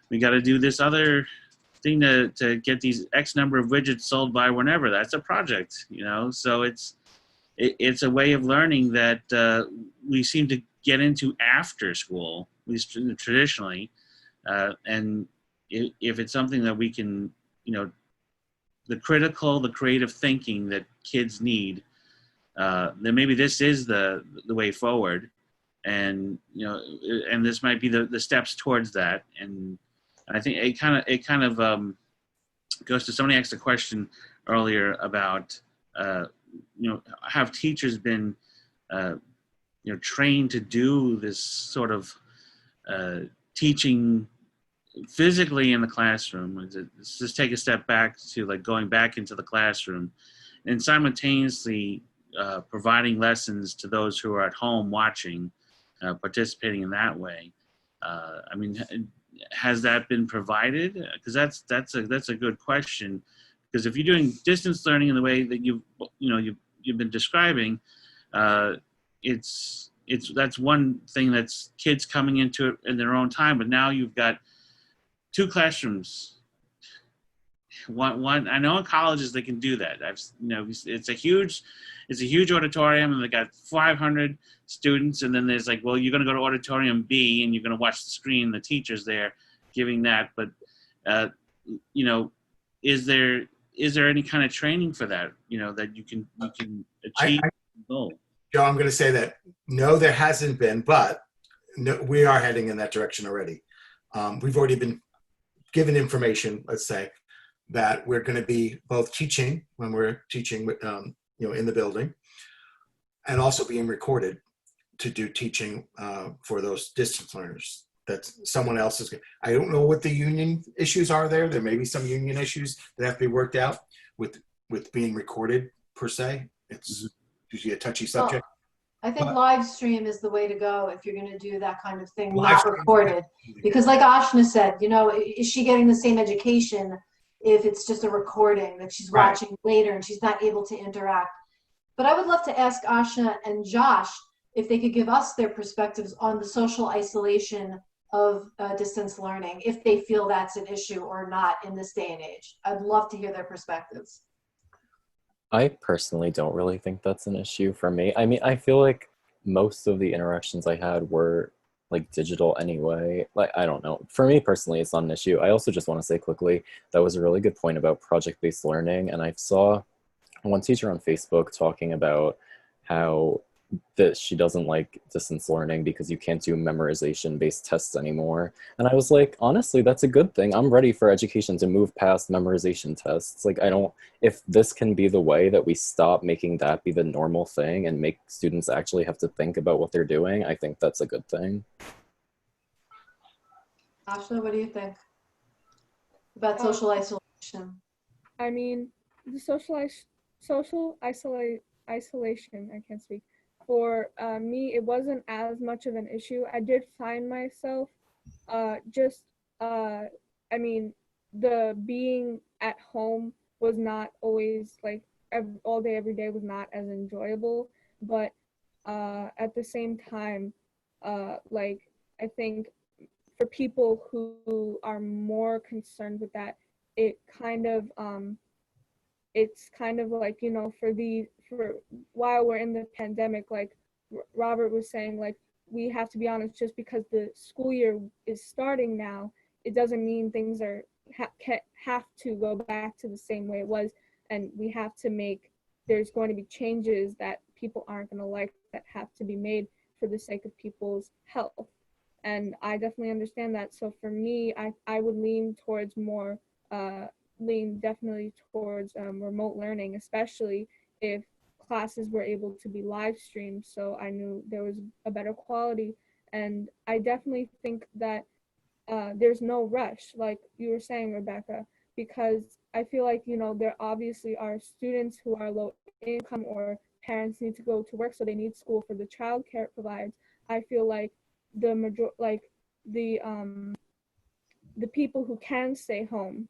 we got to do this other thing to get these X number of widgets sold by whenever. That's a project, So it's a way of learning that we seem to get into after school, at least traditionally. And if it's something that we can, the creative thinking that kids need, then maybe this is the way forward. And, and this might be the steps towards that. And I think it kind of goes to, somebody asked a question earlier about, have teachers been, trained to do this sort of teaching physically in the classroom? Let's just take a step back to like going back into the classroom and simultaneously providing lessons to those who are at home watching, participating in that way. I mean, has that been provided? Because that's a good question. Because if you're doing distance learning in the way that you've been describing, that's one thing, that's kids coming into it in their own time. But now you've got two classrooms. One I know in colleges they can do that. It's a huge auditorium, and they got 500 students, and then there's like, well, you're going to go to auditorium B and you're going to watch the screen. The teacher's there giving that, but is there any kind of training for that? That you can achieve the goal. Joe, I'm going to say that no, there hasn't been, but no, we are heading in that direction already. We've already been given information, let's say, that we're going to be both teaching when we're teaching, in the building, and also being recorded to do teaching for those distance learners. That someone else is. I don't know what the union issues are there. There may be some union issues that have to be worked out with being recorded per se. It's usually a touchy subject. I think live stream is the way to go if you're going to do that kind of thing, not recorded. Because like Ashna said, is she getting the same education if it's just a recording that she's watching later and she's not able to interact? But I would love to ask Ashna and Josh if they could give us their perspectives on the social isolation of distance learning, if they feel that's an issue or not in this day and age. I'd love to hear their perspectives. I personally don't really think that's an issue for me. I mean, I feel like most of the interactions I had were like digital anyway. Like, I don't know. For me personally, it's not an issue. I also just want to say quickly, that was a really good point about project-based learning. And I saw one teacher on Facebook talking about how that she doesn't like distance learning because you can't do memorization based tests anymore. And I was like, honestly, that's a good thing. I'm ready for education to move past memorization tests. Like, I don't, if this can be the way that we stop making that be the normal thing and make students actually have to think about what they're doing, I think that's a good thing. Ashna, what do you think about social isolation? I mean, the isolation, I can't speak. For me, it wasn't as much of an issue. I did find myself I mean, the being at home was not always like all day, every day was not as enjoyable. But at the same time, like, I think for people who are more concerned with that, it kind of it's kind of like, you know, for while we're in the pandemic, like Robert was saying, like, we have to be honest, just because the school year is starting now, it doesn't mean things are have to go back to the same way it was. And we have to there's going to be changes that people aren't going to like, that have to be made for the sake of people's health. And I definitely understand that. So for me, I would lean towards more definitely towards remote learning, especially if classes were able to be live streamed, so I knew there was a better quality. And I definitely think that there's no rush, like you were saying, Rebecca, because I feel like, you know, there obviously are students who are low income, or parents need to go to work, so they need school for the childcare it provides. I feel like the people who can stay home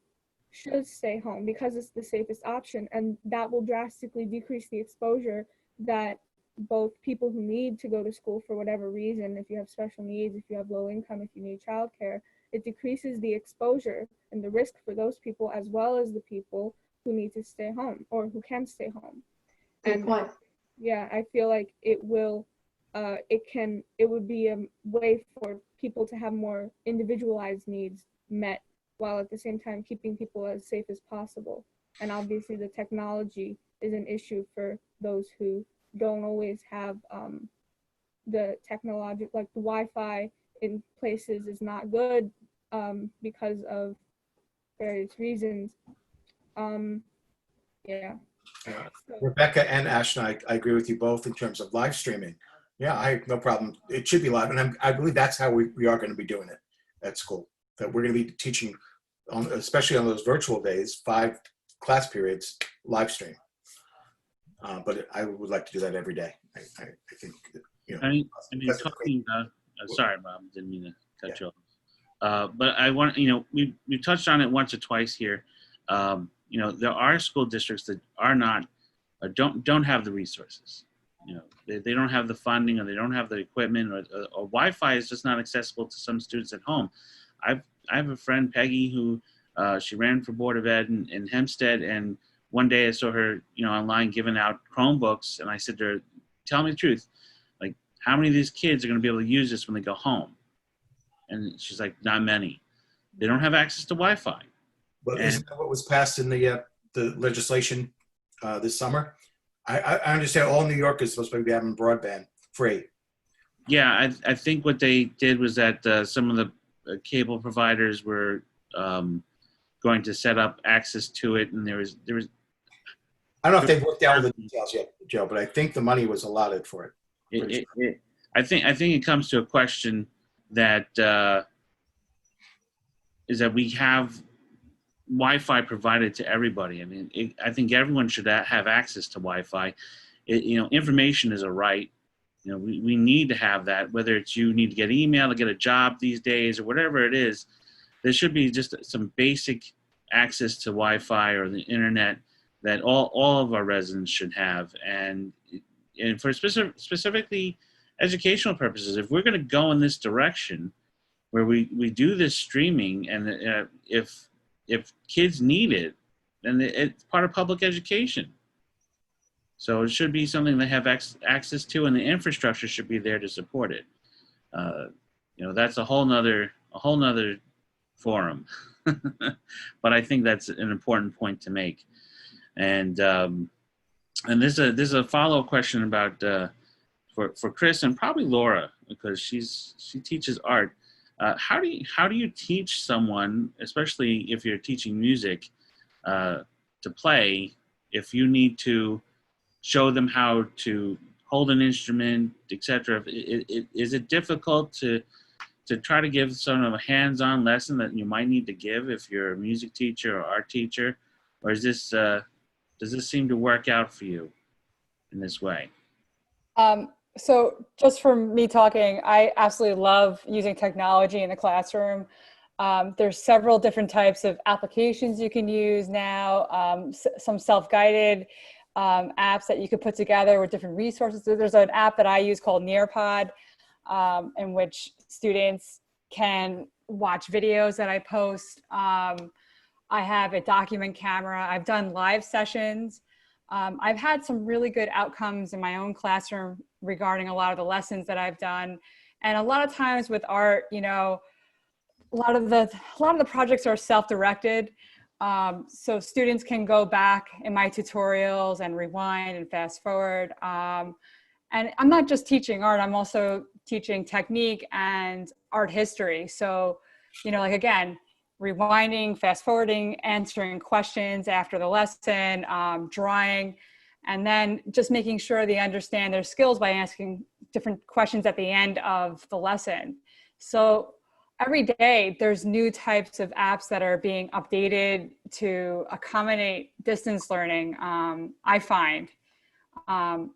should stay home because it's the safest option, and that will drastically decrease the exposure that both people who need to go to school for whatever reason, if you have special needs, if you have low income, if you need childcare, it decreases the exposure and the risk for those people, as well as the people who need to stay home or who can stay home. Good point. Yeah, I feel like it would be a way for people to have more individualized needs met, while at the same time keeping people as safe as possible. And obviously the technology is an issue for those who don't always have the technology, like the Wi-Fi in places is not good because of various reasons. Yeah. Rebecca and Ashna, I agree with you both in terms of live streaming. Yeah, I have no problem. It should be live. And I believe that's how we are going to be doing it at school. That we're going to be teaching, especially on those virtual days, 5 class periods live stream. But I would like to do that every day. I think, you know. I mean talking about, sorry, Bob, didn't mean to cut you off. But I want, you know, we've touched on it once or twice here. You know, there are school districts that are not, don't have the resources. You know, they don't have the funding, or they don't have the equipment, or Wi-Fi is just not accessible to some students at home. I have a friend, Peggy, who she ran for Board of Ed in Hempstead, and one day I saw her, you know, online giving out Chromebooks, and I said to her, "Tell me the truth, like, how many of these kids are going to be able to use this when they go home?" And she's like, "Not many. They don't have access to Wi-Fi." But isn't that what was passed in the legislation this summer? I understand all New York is supposed to be having broadband free. Yeah, I think what they did was that some of the cable providers were going to set up access to it, and there was. I don't know if they've worked out the details yet, Joe, but I think the money was allotted for it. I think it comes to a question that is that we have Wi-Fi provided to everybody. I mean, I think everyone should have access to Wi-Fi. You know, information is a right. You know, we need to have that, whether it's you need to get email to get a job these days or whatever it is. There should be just some basic access to Wi-Fi or the internet that all of our residents should have. And for specifically educational purposes, if we're going to go in this direction, where we do this streaming, and if kids need it, then it's part of public education. So it should be something they have access to, and the infrastructure should be there to support it. That's a whole nother forum. But I think that's an important point to make. And this is a follow-up question about for Chris and probably Laura, because she teaches art. How do you teach someone, especially if you're teaching music, to play, if you need to show them how to hold an instrument, etc.? Is it difficult to try to give sort of a hands-on lesson that you might need to give if you're a music teacher or art teacher, or is this does this seem to work out for you in this way? So just from me talking, I absolutely love using technology in the classroom. There's several different types of applications you can use now, some self-guided apps that you could put together with different resources. There's an app that I use called Nearpod, in which students can watch videos that I post. I have a document camera. I've done live sessions. I've had some really good outcomes in my own classroom regarding a lot of the lessons that I've done. And a lot of times with art, a lot of the projects are self-directed. So students can go back in my tutorials and rewind and fast forward. And I'm not just teaching art, I'm also teaching technique and art history. So, like again, rewinding, fast forwarding, answering questions after the lesson, drawing, and then just making sure they understand their skills by asking different questions at the end of the lesson. So every day there's new types of apps that are being updated to accommodate distance learning, I find.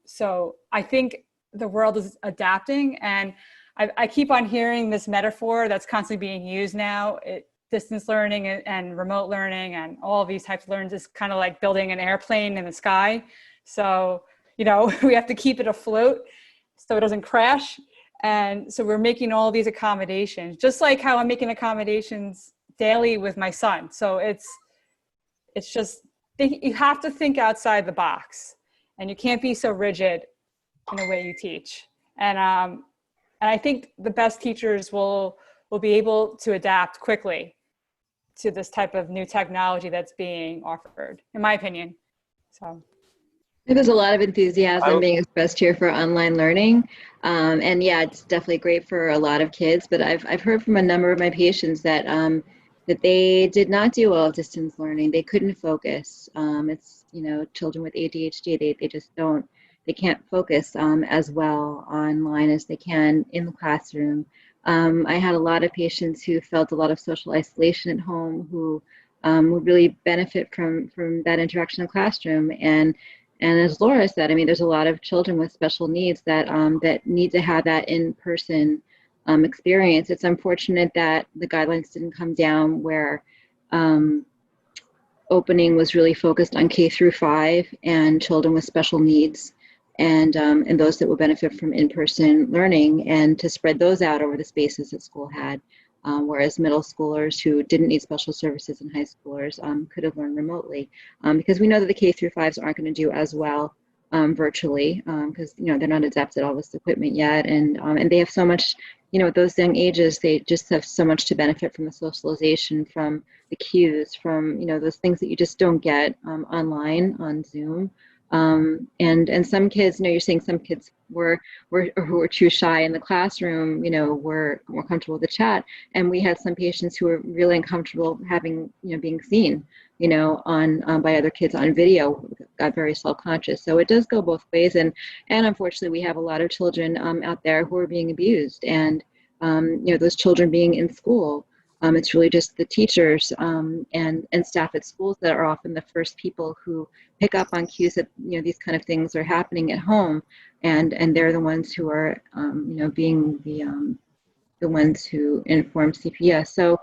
So I think the world is adapting, and I keep on hearing this metaphor that's constantly being used now. Distance learning and remote learning and all of these types of learning is kind of like building an airplane in the sky. So, we have to keep it afloat so it doesn't crash. And so we're making all these accommodations, just like how I'm making accommodations daily with my son. So it's just, you have to think outside the box, and you can't be so rigid in the way you teach. And I think the best teachers will be able to adapt quickly to this type of new technology that's being offered, in my opinion. So there's a lot of enthusiasm being expressed here for online learning. And yeah, it's definitely great for a lot of kids, but I've heard from a number of my patients that that they did not do well with distance learning. They couldn't focus. It's, children with ADHD, they can't focus as well online as they can in the classroom. I had a lot of patients who felt a lot of social isolation at home, who would really benefit from that interaction in the classroom. And as Laura said, there's a lot of children with special needs that that need to have that in-person experience. It's unfortunate that the guidelines didn't come down where opening was really focused on K through 5 and children with special needs, and those that would benefit from in-person learning, and to spread those out over the spaces that school had, whereas middle schoolers who didn't need special services and high schoolers could have learned remotely, because we know that the K through 5s aren't going to do as well virtually, because they're not adept at all this equipment yet, and they have so much, at those young ages, they just have so much to benefit from the socialization, from the cues, from those things that you just don't get online on Zoom. And some kids, you're saying some kids who were too shy in the classroom, were more comfortable with the chat. And we had some patients who were really uncomfortable having, being seen, on by other kids on video, got very self-conscious. So it does go both ways. And unfortunately, we have a lot of children out there who are being abused, and, those children being in school. It's really just the teachers and staff at schools that are often the first people who pick up on cues that these kind of things are happening at home, and they're the ones who are being the ones who inform CPS. So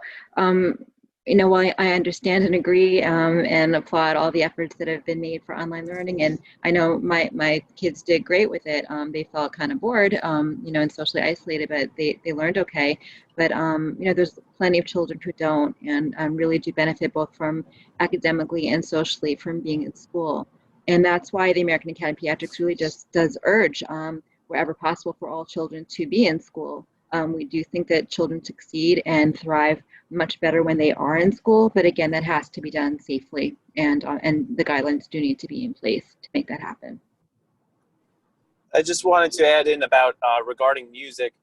While I understand and agree and applaud all the efforts that have been made for online learning, and I know my kids did great with it. They felt kind of bored, and socially isolated, but they learned okay. But there's plenty of children who don't, and really do benefit both from academically and socially from being in school. And that's why the American Academy of Pediatrics really just does urge, wherever possible, for all children to be in school. We do think that children succeed and thrive much better when they are in school, but again, that has to be done safely, and the guidelines do need to be in place to make that happen. I just wanted to add in about regarding music.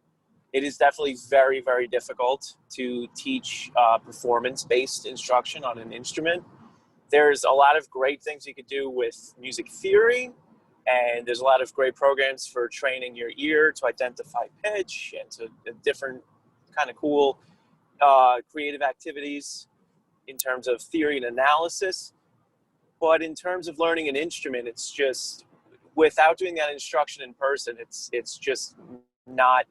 It is definitely very, very difficult to teach performance-based instruction on an instrument. There's a lot of great things you could do with music theory, and there's a lot of great programs for training your ear to identify pitch and to different kind of cool creative activities in terms of theory and analysis. But in terms of learning an instrument, it's just, without doing that instruction in person, it's just not,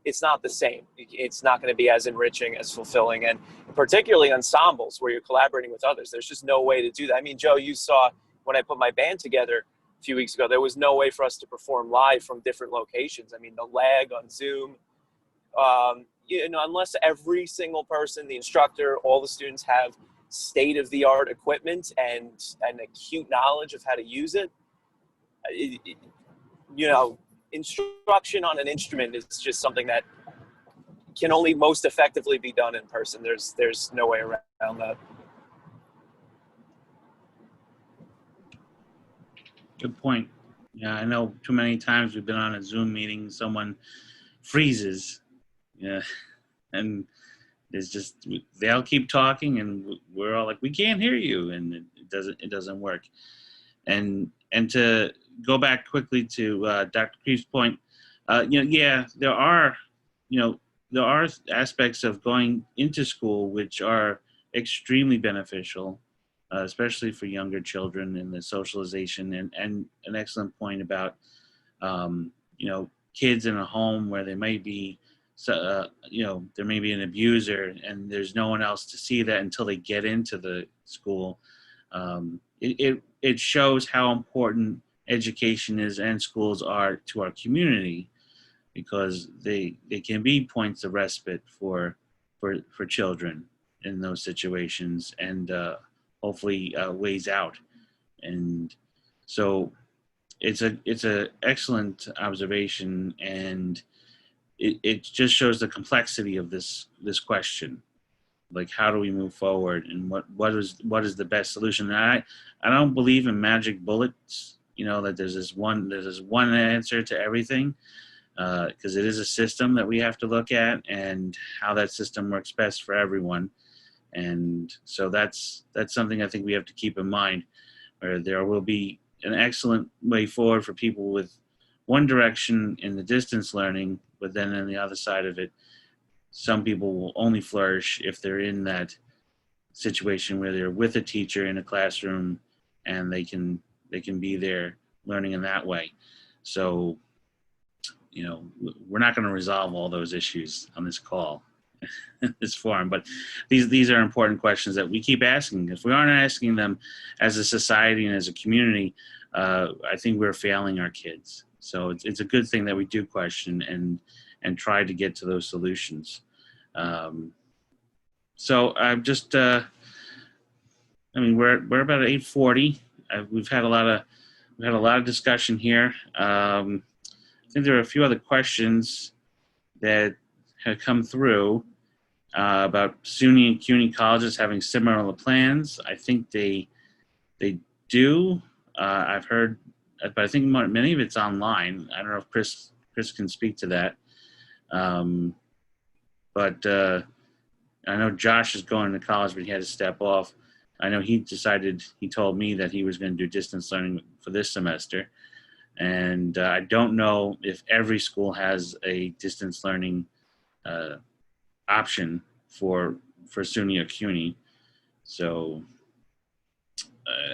it's not the same. It's not going to be as enriching, as fulfilling, and particularly ensembles where you're collaborating with others. There's just no way to do that. I mean, Joe, you saw when I put my band together a few weeks ago, there was no way for us to perform live from different locations. I mean, the lag on Zoom, unless every single person, the instructor, all the students have state-of-the-art equipment and an acute knowledge of how to use it, instruction on an instrument is just something that can only most effectively be done in person. There's no way around that. Good point. Yeah, I know too many times we've been on a Zoom meeting, someone freezes, yeah, and it's just, they'll keep talking, and we're all like, we can't hear you, and it doesn't work. And to go back quickly to Dr. Cree's point, there are aspects of going into school which are extremely beneficial, especially for younger children, in the socialization, and an excellent point about kids in a home where they might be, there may be an abuser, and there's no one else to see that until they get into the school. It shows how important education is and schools are to our community, because they can be points of respite for children in those situations, and hopefully ways out. And so it's a excellent observation, and it just shows the complexity of this question. Like, how do we move forward, and what is the best solution? And I don't believe in magic bullets, that there's this one answer to everything, because it is a system that we have to look at, and how that system works best for everyone. And so that's something I think we have to keep in mind, where there will be an excellent way forward for people with one direction in the distance learning, but then on the other side of it, some people will only flourish if they're in that situation where they're with a teacher in a classroom, and they can be there learning in that way. So, we're not going to resolve all those issues on this call, this forum, but these are important questions that we keep asking. If we aren't asking them as a society and as a community, I think we're failing our kids. So it's a good thing that we do question and try to get to those solutions. So I'm just, we're about at 8:40. We've had a lot of discussion here. I think there are a few other questions that have come through about SUNY and CUNY colleges having similar plans. I think they do. I've heard, but I think many of it's online. I don't know if Chris can speak to that. But I know Josh is going to college, but he had to step off. I know he told me that he was going to do distance learning for this semester. And I don't know if every school has a distance learning option for SUNY or CUNY. So,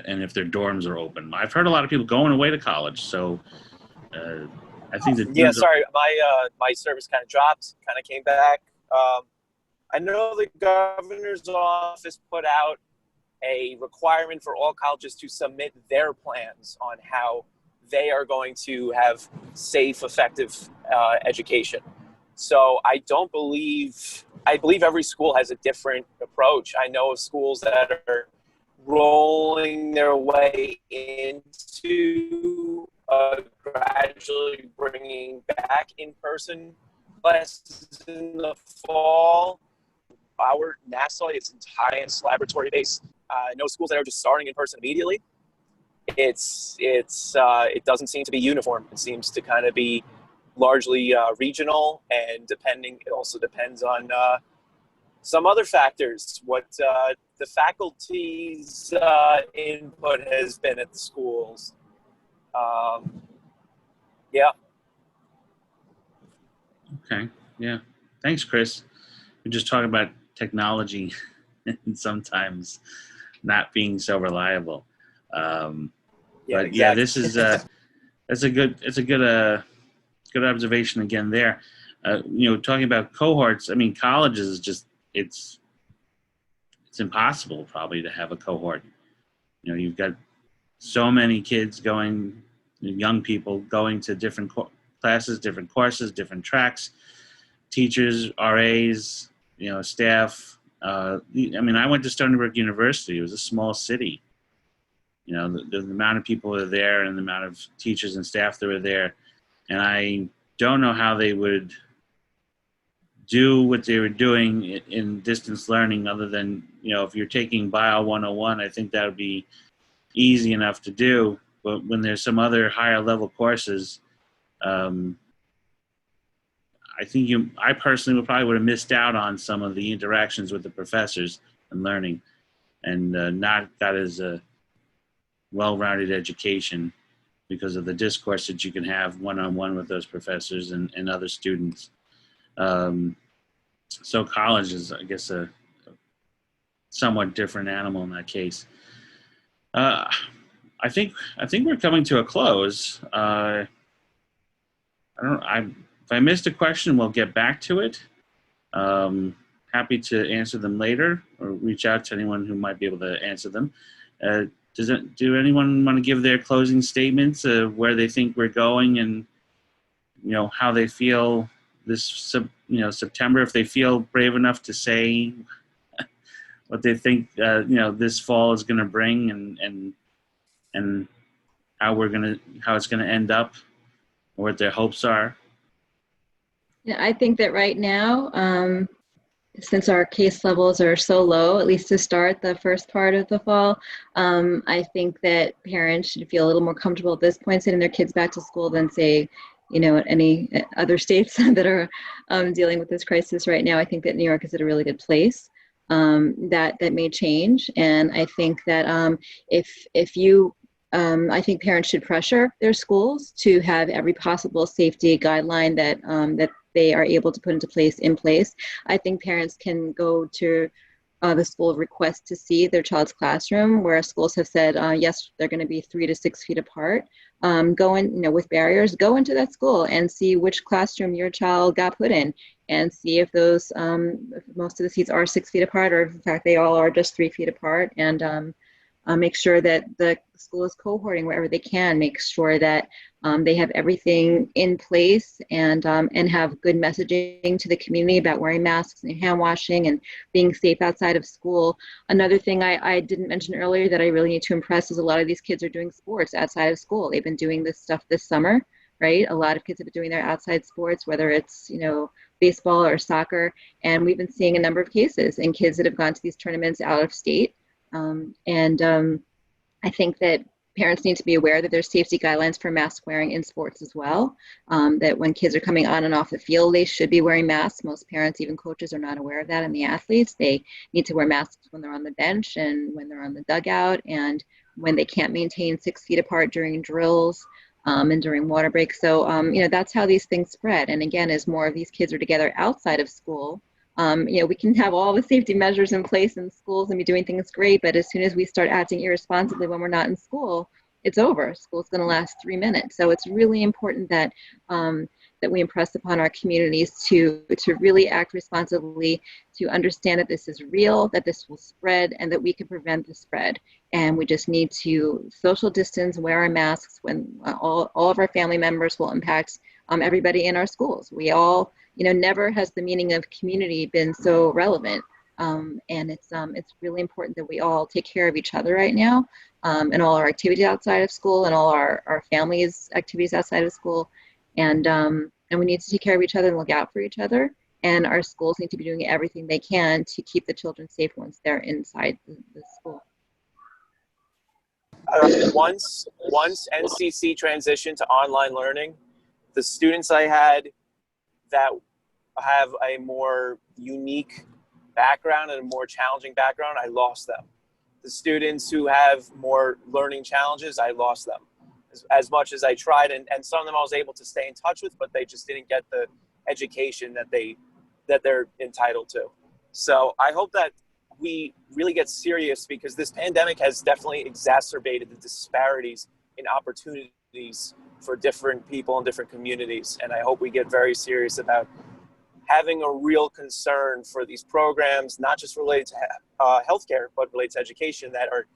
and if their dorms are open. I've heard a lot of people going away to college. So I think that. Yeah, sorry, my service kind of dropped, kind of came back. I know the governor's office put out a requirement for all colleges to submit their plans on how they are going to have safe, effective education. So I believe every school has a different approach. I know of schools that are rolling their way into gradually bringing back in-person classes in the fall. Our Nassau is entirely laboratory based. No schools that are just starting in person immediately. It doesn't seem to be uniform. It seems to kind of be largely regional, and it also depends on some other factors. What the faculty's input has been at the schools. Yeah. Okay. Yeah. Thanks, Chris. We're just talking about technology and sometimes not being so reliable. But exactly. yeah, this is that's a good observation again there. Talking about cohorts. I mean, colleges is just it's impossible probably to have a cohort. You've got so many kids going, young people going to different classes, different courses, different tracks, teachers, RAs, staff. I went to Stony Brook University. It was a small city. The amount of people that are there and the amount of teachers and staff that were there. And I don't know how they would do what they were doing in distance learning other than, if you're taking Bio 101, I think that would be easy enough to do. But when there's some other higher level courses, I personally would have missed out on some of the interactions with the professors and learning, and not got as a well-rounded education because of the discourse that you can have one-on-one with those professors and other students. So college is, I guess, a somewhat different animal in that case. I think we're coming to a close. If I missed a question, we'll get back to it. Happy to answer them later or reach out to anyone who might be able to answer them. Do anyone want to give their closing statements of where they think we're going and, how they feel this, September, if they feel brave enough to say what they think, this fall is going to bring and how it's going to end up or what their hopes are? Yeah, I think that right now, since our case levels are so low, at least to start the first part of the fall, I think that parents should feel a little more comfortable at this point sending their kids back to school than, say, any other states that are dealing with this crisis right now. I think that New York is at a really good place. That may change, and I think that I think parents should pressure their schools to have every possible safety guideline that they are able to put into place. I think parents can go to the school request to see their child's classroom, where schools have said, yes, they're going to be 3 to 6 feet apart. Go in, with barriers, go into that school and see which classroom your child got put in and see if those, if most of the seats are 6 feet apart, or if in fact they all are just 3 feet apart, and make sure that the school is cohorting wherever they can, make sure that they have everything in place and have good messaging to the community about wearing masks and hand washing and being safe outside of school. Another thing I didn't mention earlier that I really need to impress is a lot of these kids are doing sports outside of school. They've been doing this stuff this summer, right? A lot of kids have been doing their outside sports, whether it's, baseball or soccer. And we've been seeing a number of cases and kids that have gone to these tournaments out of state. I think that parents need to be aware that there's safety guidelines for mask wearing in sports as well, that when kids are coming on and off the field, they should be wearing masks. Most parents, even coaches, are not aware of that, and the athletes, they need to wear masks when they're on the bench and when they're on the dugout and when they can't maintain 6 feet apart during drills and during water breaks. So, that's how these things spread. And again, as more of these kids are together outside of school, we can have all the safety measures in place in schools and be doing things great, but as soon as we start acting irresponsibly when we're not in school, it's over. School's going to last 3 minutes. So it's really important that that we impress upon our communities to really act responsibly, to understand that this is real, that this will spread, and that we can prevent the spread. And we just need to social distance, wear our masks when all of our family members will impact everybody in our schools. We all, never has the meaning of community been so relevant. And it's really important that we all take care of each other right now, and all our activities outside of school, and all our families' activities outside of school. And we need to take care of each other and look out for each other. And our schools need to be doing everything they can to keep the children safe once they're inside the school. Once NCC transitioned to online learning, the students I had that have a more unique background and a more challenging background, I lost them. The students who have more learning challenges, I lost them. As much as I tried, and some of them I was able to stay in touch with, but they just didn't get the education that they're entitled to. So I hope that we really get serious, because this pandemic has definitely exacerbated the disparities in opportunities for different people in different communities. And I hope we get very serious about having a real concern for these programs, not just related to healthcare, but related to education, that are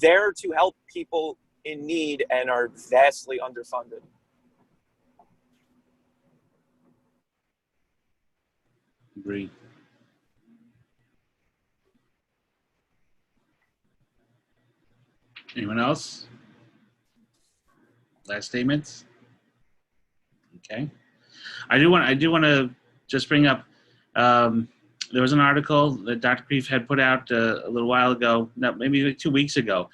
there to help people in need and are vastly underfunded. Agree. Anyone else? Last statements? Okay. I do want to just bring up, there was an article that Dr. Preef had put out a little while ago, no, maybe like 2 weeks ago.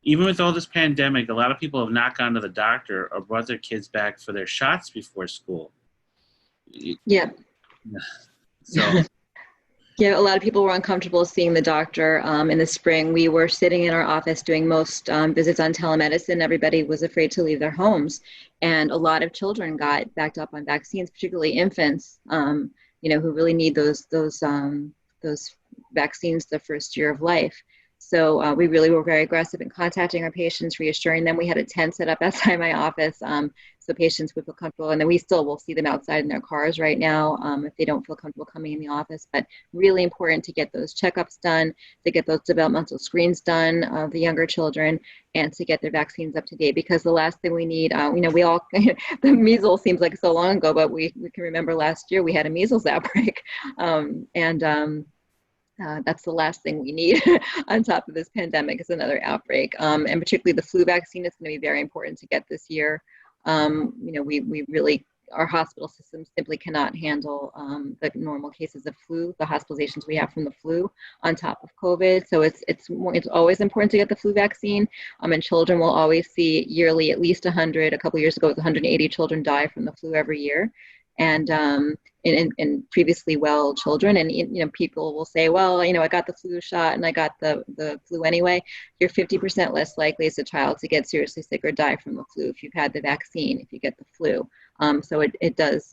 Even with all this pandemic, a lot of people have not gone to the doctor or brought their kids back for their shots before school. Yeah. So. Yeah, a lot of people were uncomfortable seeing the doctor in the spring. We were sitting in our office doing most visits on telemedicine. Everybody was afraid to leave their homes. And a lot of children got backed up on vaccines, particularly infants, who really need those vaccines the first year of life. So we really were very aggressive in contacting our patients, reassuring them. We had a tent set up outside my office so patients would feel comfortable. And then we still will see them outside in their cars right now if they don't feel comfortable coming in the office. But really important to get those checkups done, to get those developmental screens done of the younger children, and to get their vaccines up to date. Because the last thing we need, we all, the measles seems like so long ago, but we can remember last year we had a measles outbreak. That's the last thing we need on top of this pandemic is another outbreak. And particularly the flu vaccine is going to be very important to get this year. We really, our hospital system simply cannot handle the normal cases of flu, the hospitalizations we have from the flu on top of COVID. So it's always important to get the flu vaccine. And children will always see yearly at least 100. A couple of years ago, it was 180 children die from the flu every year. And in previously well children, and people will say, well, I got the flu shot and I got the flu anyway. You're 50% less likely as a child to get seriously sick or die from the flu if you've had the vaccine, if you get the flu. So it does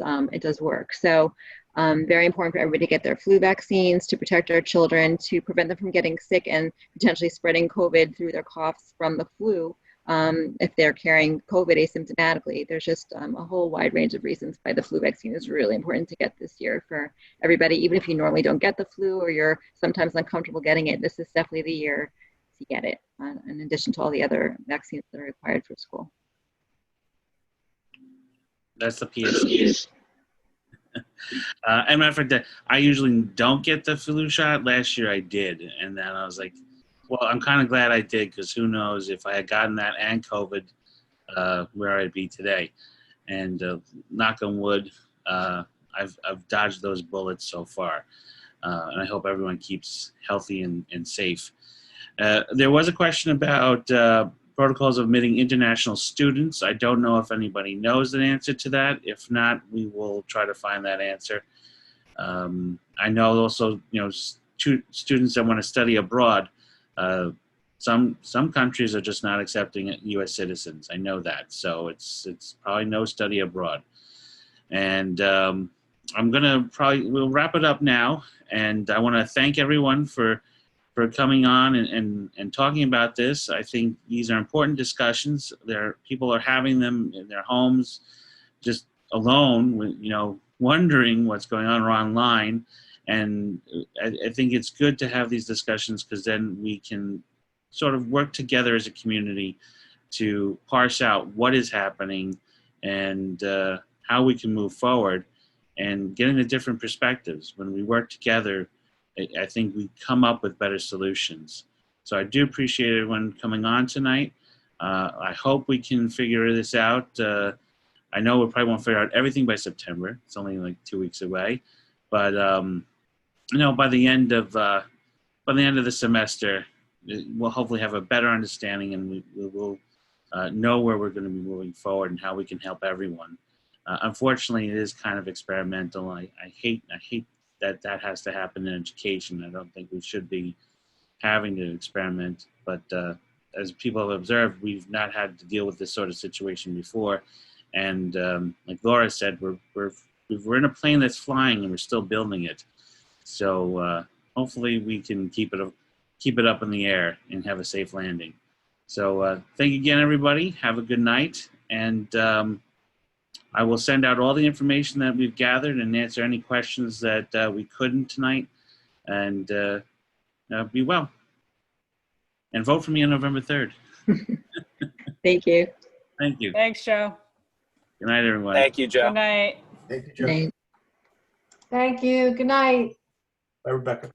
work. So very important for everybody to get their flu vaccines, to protect our children, to prevent them from getting sick and potentially spreading COVID through their coughs from the flu. If they're carrying COVID asymptomatically. There's just a whole wide range of reasons why the flu vaccine is really important to get this year for everybody. Even if you normally don't get the flu or you're sometimes uncomfortable getting it, this is definitely the year to get it, in addition to all the other vaccines that are required for school. That's the PSA. And I usually don't get the flu shot. Last year I did, and then I was like, well, I'm kind of glad I did, because who knows if I had gotten that and COVID, where I'd be today. And knock on wood, I've dodged those bullets so far. And I hope everyone keeps healthy and safe. There was a question about protocols of admitting international students. I don't know if anybody knows an answer to that. If not, we will try to find that answer. I know also, students that want to study abroad, some countries are just not accepting U.S. citizens. I know that, so it's probably no study abroad. And we'll wrap it up now. And I want to thank everyone for coming on and talking about this. I think these are important discussions. People are having them in their homes, just alone, wondering what's going on or online. And I think it's good to have these discussions because then we can sort of work together as a community to parse out what is happening and how we can move forward and getting the different perspectives. When we work together, I think we come up with better solutions. So I do appreciate everyone coming on tonight. I hope we can figure this out. I know we probably won't figure out everything by September. It's only like 2 weeks away, but by the end of the semester, we'll hopefully have a better understanding, and we will know where we're going to be moving forward and how we can help everyone. Unfortunately, it is kind of experimental. I hate that has to happen in education. I don't think we should be having to experiment, but as people have observed, we've not had to deal with this sort of situation before. And like Laura said, we're in a plane that's flying and we're still building it. So hopefully we can keep it up in the air and have a safe landing. So thank you again, everybody. Have a good night. And I will send out all the information that we've gathered and answer any questions that we couldn't tonight. And be well. And vote for me on November 3rd. Thank you. Thank you. Thanks, Joe. Good night, everyone. Thank you, Joe. Good night. Thank you, Joe. Bye. Thank you. Good night. Bye, Rebecca.